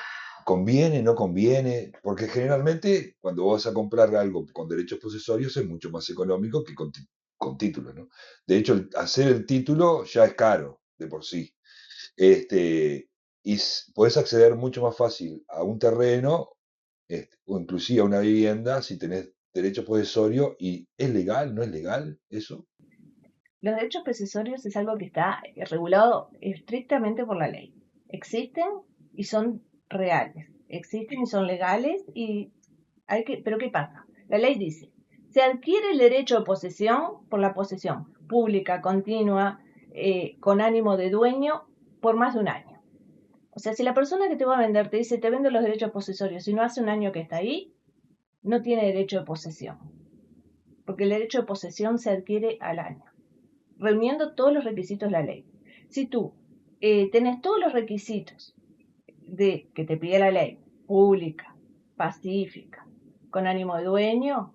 ¿Conviene, no conviene? Porque generalmente cuando vos vas a comprar algo con derechos posesorios es mucho más económico que con título, ¿no? De hecho, hacer el título ya es caro de por sí. Y podés acceder mucho más fácil a un terreno o inclusive a una vivienda si tenés derecho posesorio. ¿Y es legal, no es legal eso? Los derechos posesorios es algo que está regulado estrictamente por la ley. Existen y son reales. existen y son legales pero ¿qué pasa? La ley dice, se adquiere el derecho de posesión por la posesión pública, continua, con ánimo de dueño, por más de un año. O sea, si la persona que te va a vender te dice, te vendo los derechos posesorios y no hace un año que está ahí, no tiene derecho de posesión. Porque el derecho de posesión se adquiere al año, reuniendo todos los requisitos de la ley. Si tú tenés todos los requisitos que te pide la ley, pública, pacífica, con ánimo de dueño,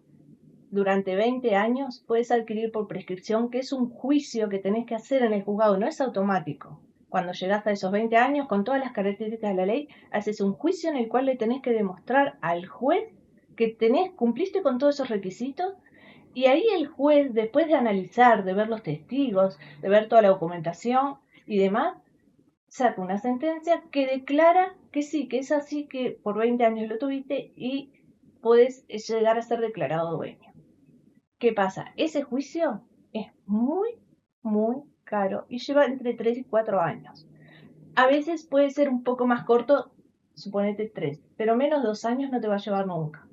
durante 20 años puedes adquirir por prescripción, que es un juicio que tenés que hacer en el juzgado, no es automático. Cuando llegas a esos 20 años, con todas las características de la ley, haces un juicio en el cual le tenés que demostrar al juez que cumpliste con todos esos requisitos, y ahí el juez, después de analizar, de ver los testigos, de ver toda la documentación y demás, saca una sentencia que declara que sí, que es así, que por 20 años lo tuviste y puedes llegar a ser declarado dueño. ¿Qué pasa? Ese juicio es muy, muy caro y lleva entre 3 y 4 años. A veces puede ser un poco más corto, suponete 3, pero menos de 2 años no te va a llevar nunca.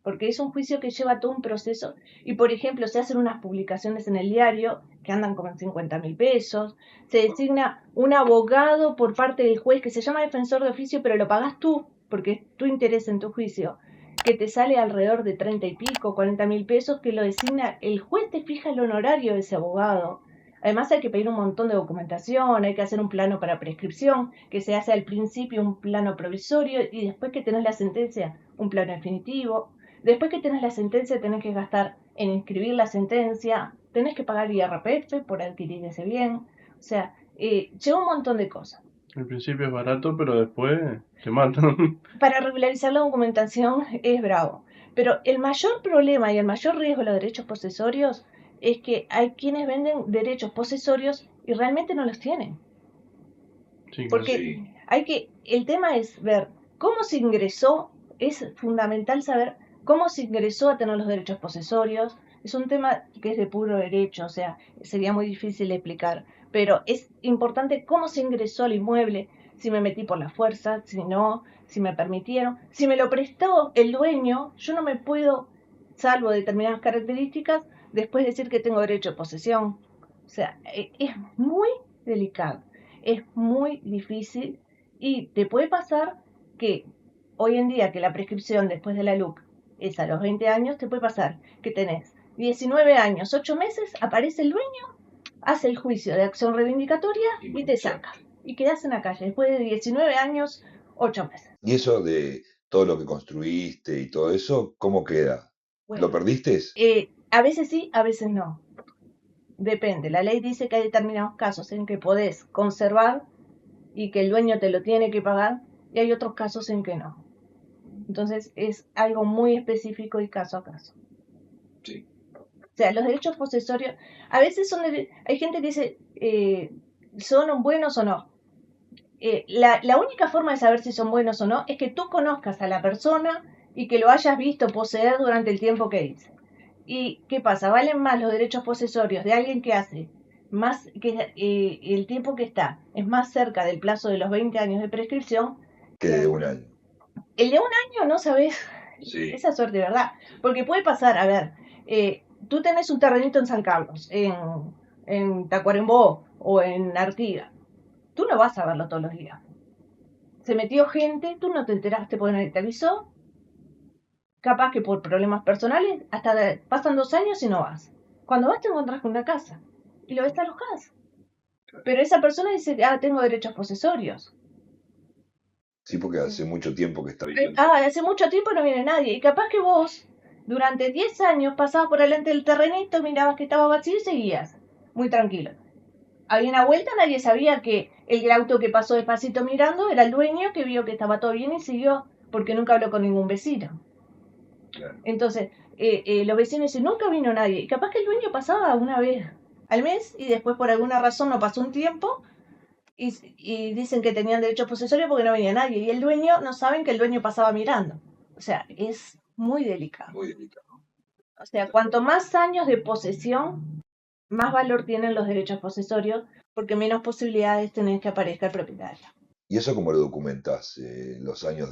Porque es un juicio que lleva todo un proceso y, por ejemplo, se hacen unas publicaciones en el diario que andan como en 50.000 pesos, se designa un abogado por parte del juez que se llama defensor de oficio, pero lo pagas tú, porque es tu interés en tu juicio, que te sale alrededor de 30 y pico, 40.000 pesos, que lo designa, el juez te fija el honorario de ese abogado. Además hay que pedir un montón de documentación, hay que hacer un plano para prescripción, que se hace al principio un plano provisorio y después que tenés la sentencia, un plano definitivo. Después que tenés la sentencia, tenés que gastar en inscribir la sentencia, tenés que pagar IRPF por adquirir ese bien. O sea, lleva un montón de cosas. Al principio es barato, pero después te matan. Para regularizar la documentación es bravo. Pero el mayor problema y el mayor riesgo de los derechos posesorios es que hay quienes venden derechos posesorios y realmente no los tienen. Sí, Porque el tema es ver cómo se ingresó, es fundamental saber cómo se ingresó a tener los derechos posesorios. Es un tema que es de puro derecho, o sea, sería muy difícil de explicar, pero es importante cómo se ingresó al inmueble, si me metí por la fuerza, si no, si me permitieron, si me lo prestó el dueño, yo no me puedo, salvo determinadas características, después decir que tengo derecho de posesión. O sea, es muy delicado. Es muy difícil y te puede pasar que hoy en día que la prescripción después de la LUC es a los 20 años, te puede pasar que tenés 19 años, 8 meses, aparece el dueño, hace el juicio de acción reivindicatoria y te saca. Y quedás en la calle después de 19 años, 8 meses. Y eso de todo lo que construiste y todo eso, ¿cómo queda? Bueno, ¿Lo perdiste? A veces sí, a veces no. Depende. La ley dice que hay determinados casos en que podés conservar y que el dueño te lo tiene que pagar, y hay otros casos en que no. Entonces es algo muy específico y caso a caso. Sí. O sea, los derechos posesorios, a veces hay gente que dice, ¿son buenos o no? La única forma de saber si son buenos o no es que tú conozcas a la persona y que lo hayas visto poseer durante el tiempo que dice. ¿Y qué pasa? Valen más los derechos posesorios de alguien que hace más que el tiempo que está es más cerca del plazo de los 20 años de prescripción Que de un año. el de un año, no sabes. Sí. Esa suerte, ¿verdad? Porque puede pasar, a ver, tú tenés un terrenito en San Carlos, en Tacuarembó o en Artigas. Tú no vas a verlo todos los días. Se metió gente, tú no te enteraste porque nadie te avisó. Capaz que por problemas personales, hasta pasan 2 años y no vas. Cuando vas te encontrás con una casa y lo ves alojás. Pero esa persona dice, tengo derechos posesorios. Sí, porque hace mucho tiempo que está Hace mucho tiempo no viene nadie. Y capaz que vos, durante 10 años, pasabas por delante del terrenito, mirabas que estaba vacío y seguías. Muy tranquilo. Había una vuelta, nadie sabía que el auto que pasó despacito mirando era el dueño que vio que estaba todo bien y siguió, porque nunca habló con ningún vecino. Claro. Entonces, los vecinos dicen, nunca vino nadie. Y capaz que el dueño pasaba una vez al mes y después por alguna razón no pasó un tiempo y dicen que tenían derechos posesorios porque no venía nadie. Y el dueño, no saben que el dueño pasaba mirando. O sea, es muy delicado. Muy delicado. O sea, cuanto más años de posesión, más valor tienen los derechos posesorios porque menos posibilidades tenés que aparezca el propietario. ¿Y eso cómo lo documentás? Los años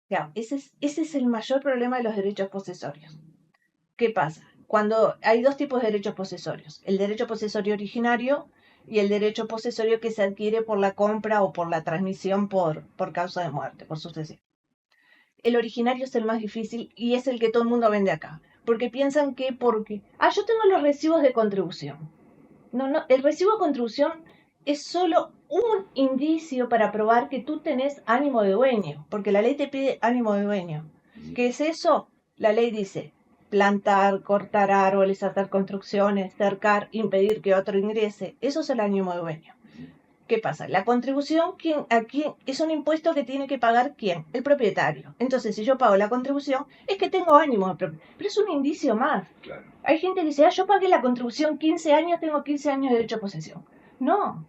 Claro, ese es el mayor problema de los derechos posesorios. ¿Qué pasa? Cuando hay dos tipos de derechos posesorios, el derecho posesorio originario y el derecho posesorio que se adquiere por la compra o por la transmisión por causa de muerte, por sucesión. El originario es el más difícil y es el que todo el mundo vende acá, porque piensan que yo tengo los recibos de contribución. No, no, el recibo de contribución es solo un indicio para probar que tú tenés ánimo de dueño, porque la ley te pide ánimo de dueño. ¿Qué es eso? La ley dice plantar, cortar árboles, hacer construcciones, cercar, impedir que otro ingrese. Eso es el ánimo de dueño. ¿Qué pasa? La contribución, ¿a quién? Es un impuesto que tiene que pagar ¿quién? El propietario. Entonces, si yo pago la contribución, es que tengo ánimo de propietario. Pero es un indicio más. Claro. Hay gente que dice, yo pagué la contribución 15 años, tengo 15 años de derecho a posesión. No.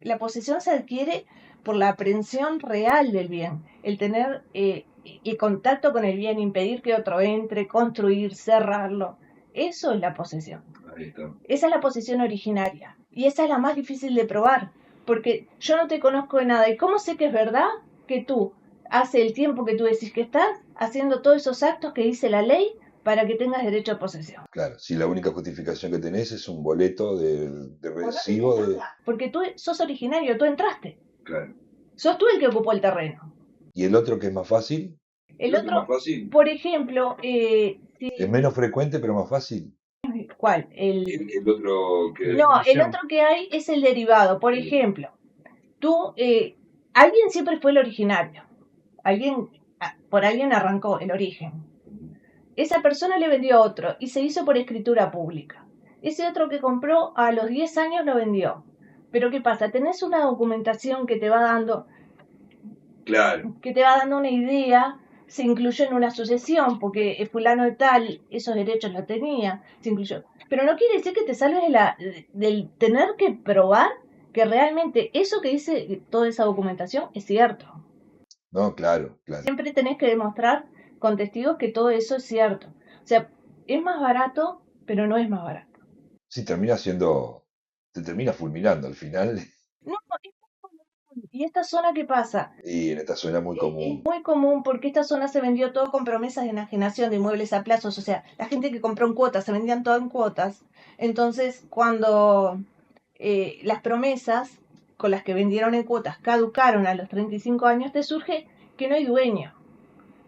La posesión se adquiere por la aprehensión real del bien. El tener el contacto con el bien, impedir que otro entre, construir, cerrarlo. Eso es la posesión. Ahí está. Esa es la posesión originaria. Y esa es la más difícil de probar. Porque yo no te conozco de nada. ¿Y cómo sé que es verdad que tú, hace el tiempo que tú decís que estás, haciendo todos esos actos que dice la ley para que tengas derecho a posesión? Claro, si la única justificación que tenés es un boleto de recibo No de... porque tú sos originario, tú entraste. Claro. Sos tú el que ocupó el terreno. ¿Y el otro que es más fácil? El Creo que otro, más fácil. por ejemplo, Es menos frecuente, pero más fácil. ¿cuál? El otro que... No, el otro que hay es el derivado. Por ejemplo, tú, alguien siempre fue el originario. Por alguien arrancó el origen. Esa persona le vendió a otro y se hizo por escritura pública. Ese otro que compró a los 10 años lo vendió. Pero ¿qué pasa? Tenés una documentación que te va dando, Claro. que te va dando una idea, se incluyó en una sucesión, porque el fulano de tal esos derechos los tenía, se incluyó. Pero no quiere decir que te salves del tener que probar que realmente eso que dice toda esa documentación es cierto. No, claro, claro. Siempre tenés que demostrar con testigos que todo eso es cierto. O sea, es más barato, pero no es más barato. Sí, te termina fulminando al final. No, es muy común. ¿Y esta zona qué pasa? Y en esta zona muy común. Muy común porque esta zona se vendió todo con promesas de enajenación de inmuebles a plazos. O sea, la gente que compró en cuotas, se vendían todo en cuotas. Entonces, cuando las promesas con las que vendieron en cuotas caducaron a los 35 años, te surge que no hay dueño.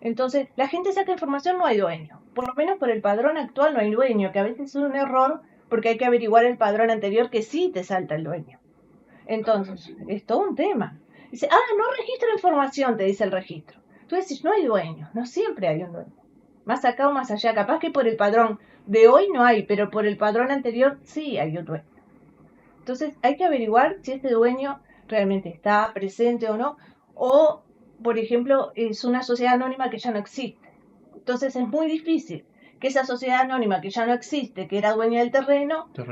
Entonces, la gente saca información, no hay dueño. Por lo menos por el padrón actual no hay dueño, que a veces es un error porque hay que averiguar el padrón anterior que sí te salta el dueño. Entonces, es todo un tema. Dice, no registra información, te dice el registro. Tú decís, no hay dueño, no siempre hay un dueño. Más acá o más allá, capaz que por el padrón de hoy no hay, pero por el padrón anterior sí hay un dueño. Entonces, hay que averiguar si este dueño realmente está presente o no, o, por ejemplo, es una sociedad anónima que ya no existe. Entonces, es muy difícil que esa sociedad anónima que ya no existe, que era dueña del terreno, te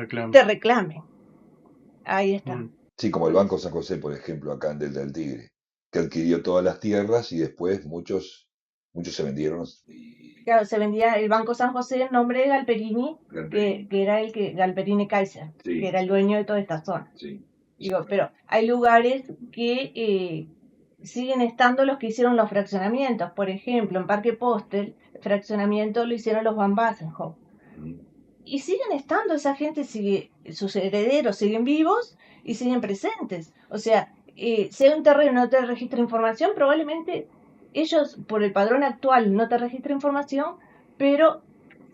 reclame. Ahí está. Sí, como el Banco San José, por ejemplo, acá en Delta del Tigre, que adquirió todas las tierras y después muchos se vendieron. Claro, se vendía el Banco San José en nombre de Galperini, que era Galperini Kaiser, Sí. que era el dueño de toda esta zona. Sí. Digo, pero hay lugares que siguen estando los que hicieron los fraccionamientos. Por ejemplo, en Parque Postel, el fraccionamiento lo hicieron los Van Basenhof. Y siguen estando, esa gente sigue, sus herederos siguen vivos y siguen presentes. O sea, si hay un terreno y no te registra información, probablemente ellos, por el padrón actual, no te registra información, pero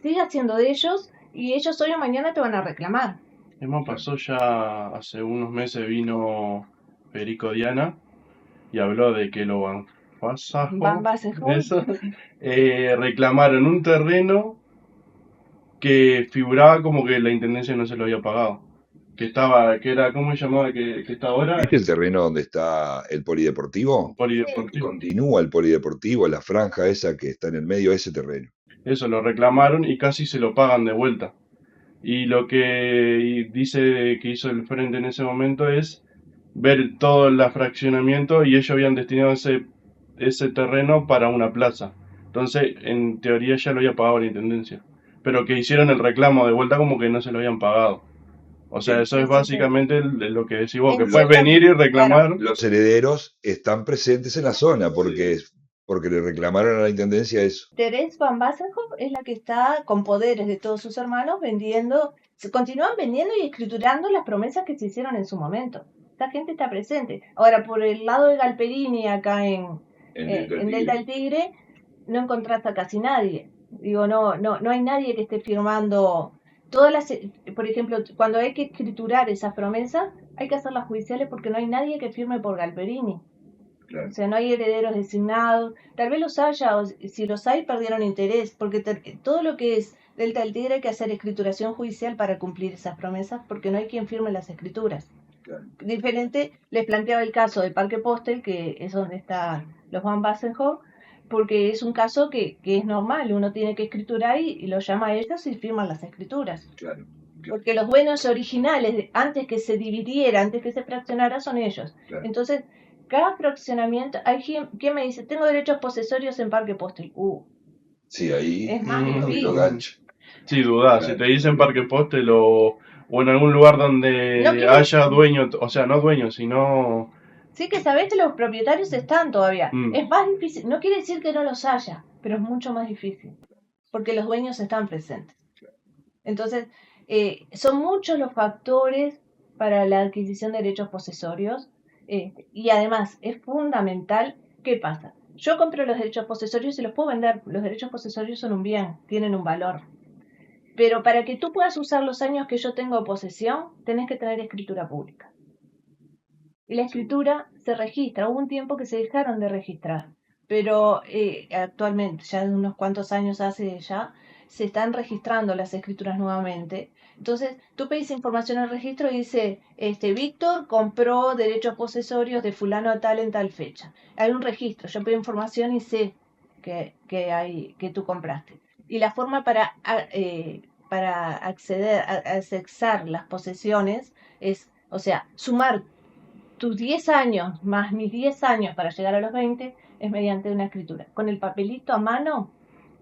sigue siendo de ellos y ellos hoy o mañana te van a reclamar. Emma pasó ya hace unos meses, vino Federico Diana y habló de que los Van Basenhof reclamaron un terreno que figuraba como que la intendencia no se lo había pagado. Que era, ¿cómo se llamaba? Que está ahora. ¿Viste el terreno donde está el polideportivo? Polideportivo. Continúa el polideportivo, la franja esa que está en el medio de ese terreno. Eso, lo reclamaron y casi se lo pagan de vuelta. Y lo que dice que hizo el frente en ese momento es ver todo el fraccionamiento y ellos habían destinado ese terreno para una plaza. Entonces, en teoría ya lo había pagado la intendencia. Pero que hicieron el reclamo de vuelta como que no se lo habían pagado. O sea, eso es Sí, sí, sí. básicamente lo que decís vos, que En puedes cierta, venir y claro, reclamar. Los herederos están presentes en la zona porque le reclamaron a la intendencia eso. Therese van Basenhoff es la que está con poderes de todos sus hermanos vendiendo, se continúan vendiendo y escriturando las promesas que se hicieron en su momento. Esta gente está presente. Ahora, por el lado de Galperini, acá en Delta del Tigre, no encontraste a casi nadie. Digo, no hay nadie que esté firmando todas las, por ejemplo, cuando hay que escriturar esas promesas, hay que hacerlas judiciales porque no hay nadie que firme por Galperini. O sea, no hay herederos designados. Tal vez los haya, o si los hay, perdieron interés, porque todo lo que es Delta del Tigre hay que hacer escrituración judicial para cumplir esas promesas, porque no hay quien firme las escrituras. Diferente, les planteaba el caso del Parque Postel, que es donde están los Van Basenhoff, porque es un caso que es normal, uno tiene que escriturar y lo llama a ellos y firman las escrituras. Claro. Porque los dueños originales, antes que se dividiera, antes que se fraccionara, son ellos. Claro. Entonces, cada fraccionamiento, hay quien me dice, tengo derechos posesorios en Parque Postel. Sí, ahí Es más lo difícil. gancho. Sí, dudás. Si te dicen Parque Postel o en algún lugar donde No quiere- haya dueño, o sea, no dueño, sino... Sí que sabés que los propietarios están todavía. Mm. Es más difícil, no quiere decir que no los haya, pero es mucho más difícil, porque los dueños están presentes. Entonces, son muchos los factores para la adquisición de derechos posesorios y además es fundamental. ¿Qué pasa? Yo compro los derechos posesorios y los puedo vender. Los derechos posesorios son un bien, tienen un valor. Pero para que tú puedas usar los años que yo tengo de posesión, tenés que tener escritura pública. Y la escritura se registra. Hubo un tiempo que se dejaron de registrar, pero actualmente, ya de unos cuantos años hace ya, se están registrando las escrituras nuevamente. Entonces, tú pedís información al registro y dice, Víctor compró derechos posesorios de fulano a tal en tal fecha. Hay un registro, yo pido información y sé que tú compraste. Y la forma para acceder a accesar las posesiones es, o sea, sumar tus 10 años más mis 10 años para llegar a los 20 es mediante una escritura. Con el papelito a mano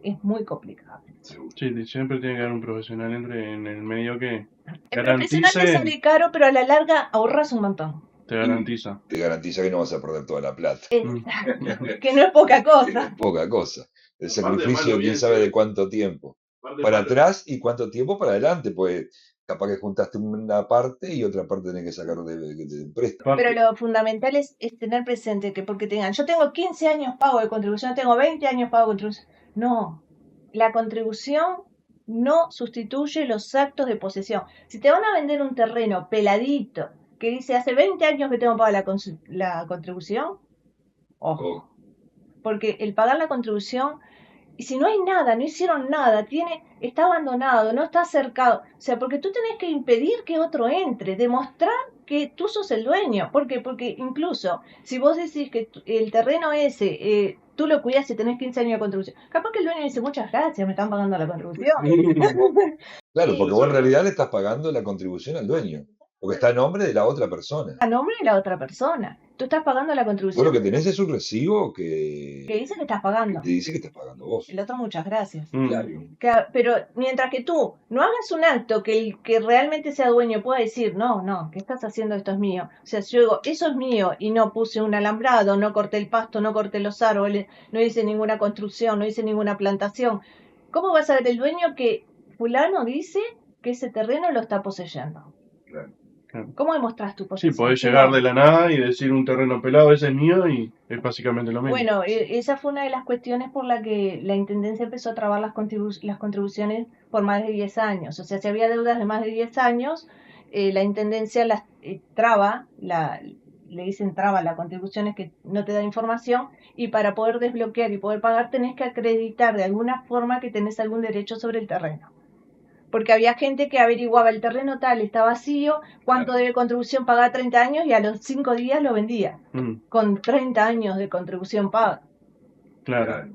es muy complicado. Sí, siempre tiene que haber un profesional en el medio que El profesional te garantice, sale caro, pero a la larga ahorras un montón. te garantiza. Te garantiza que no vas a perder toda la plata. Que no es poca Que no cosa. es poca cosa. El Aparte, sacrificio, malo quién bien, sabe sí. de cuánto tiempo. Para atrás y cuánto tiempo para adelante, pues capaz que juntaste una parte y otra parte tenés que sacar de préstamo. Pero lo fundamental es tener presente que porque tengan, yo tengo 15 años pago de contribución, tengo 20 años pago de contribución. No, la contribución no sustituye los actos de posesión. Si te van a vender un terreno peladito que dice hace 20 años que tengo pagada la contribución, ojo, porque el pagar la contribución, y si no hay nada, no hicieron nada, está abandonado, no está cercado, o sea, porque tú tenés que impedir que otro entre, demostrar que tú sos el dueño. ¿Por qué? Porque incluso si vos decís que el terreno ese, tú lo cuidas y tenés 15 años de contribución, capaz que el dueño dice, muchas gracias, me están pagando la contribución. Claro, Sí. porque vos en realidad le estás pagando la contribución al dueño, porque está a nombre de la otra persona. A nombre de la otra persona. Tú estás pagando la Vos contribución lo que tenés es un recibo que que dice que estás pagando. te dice que estás pagando vos. El otro, muchas gracias. Claro. Pero mientras que tú no hagas un acto que el que realmente sea dueño pueda decir, no, ¿qué estás haciendo? Esto es mío. O sea, si yo digo, eso es mío y no puse un alambrado, no corté el pasto, no corté los árboles, no hice ninguna construcción, no hice ninguna plantación, ¿cómo va a saber el dueño que fulano dice que ese terreno lo está poseyendo? Claro. ¿Cómo demostras tu Sí, posesión? podés llegar de la nada y decir un terreno pelado, ese es mío, y es básicamente lo mismo. Bueno, esa fue una de las cuestiones por la que la Intendencia empezó a trabar las contribuciones por más de 10 años. O sea, si había deudas de más de 10 años, la Intendencia las traba, le dicen traba las contribuciones que no te da información, y para poder desbloquear y poder pagar tenés que acreditar de alguna forma que tenés algún derecho sobre el terreno. Porque había gente que averiguaba el terreno tal, está vacío, cuánto debe contribución pagar 30 años y a los 5 días lo vendía, con 30 años de contribución paga. Claro.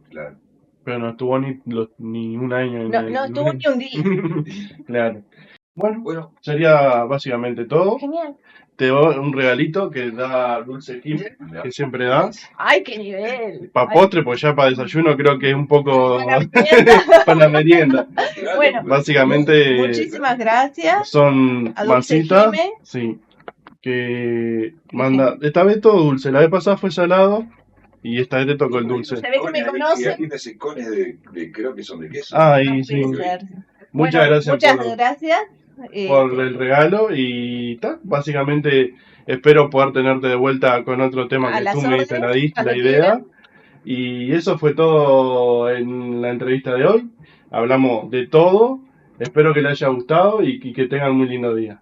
Pero no estuvo ni un año. No estuvo ni un día. Claro. Bueno, Bueno, sería básicamente todo. Genial. Te doy un regalito que da Dulce Jime, que siempre da. ¡Ay, qué nivel! Para Ay, postre, pues ya para desayuno creo que es un poco para la merienda. para la merienda. Bueno, Básicamente muchísimas gracias son a Dulce masitas, Jime. sí, que manda. Esta vez todo dulce, la vez pasada fue salado y esta vez te tocó el dulce. Se ve que me conoce. Tiene ese cones creo que son de queso. Ay, sí. Puede ser. Muchas Bueno, gracias muchas por, gracias. por el regalo y básicamente espero poder tenerte de vuelta con otro tema A que las tú me diste órdenes, cuando la idea. Y eso fue todo en la entrevista de hoy. Hablamos de todo. Espero que les haya gustado y que tengan un muy lindo día.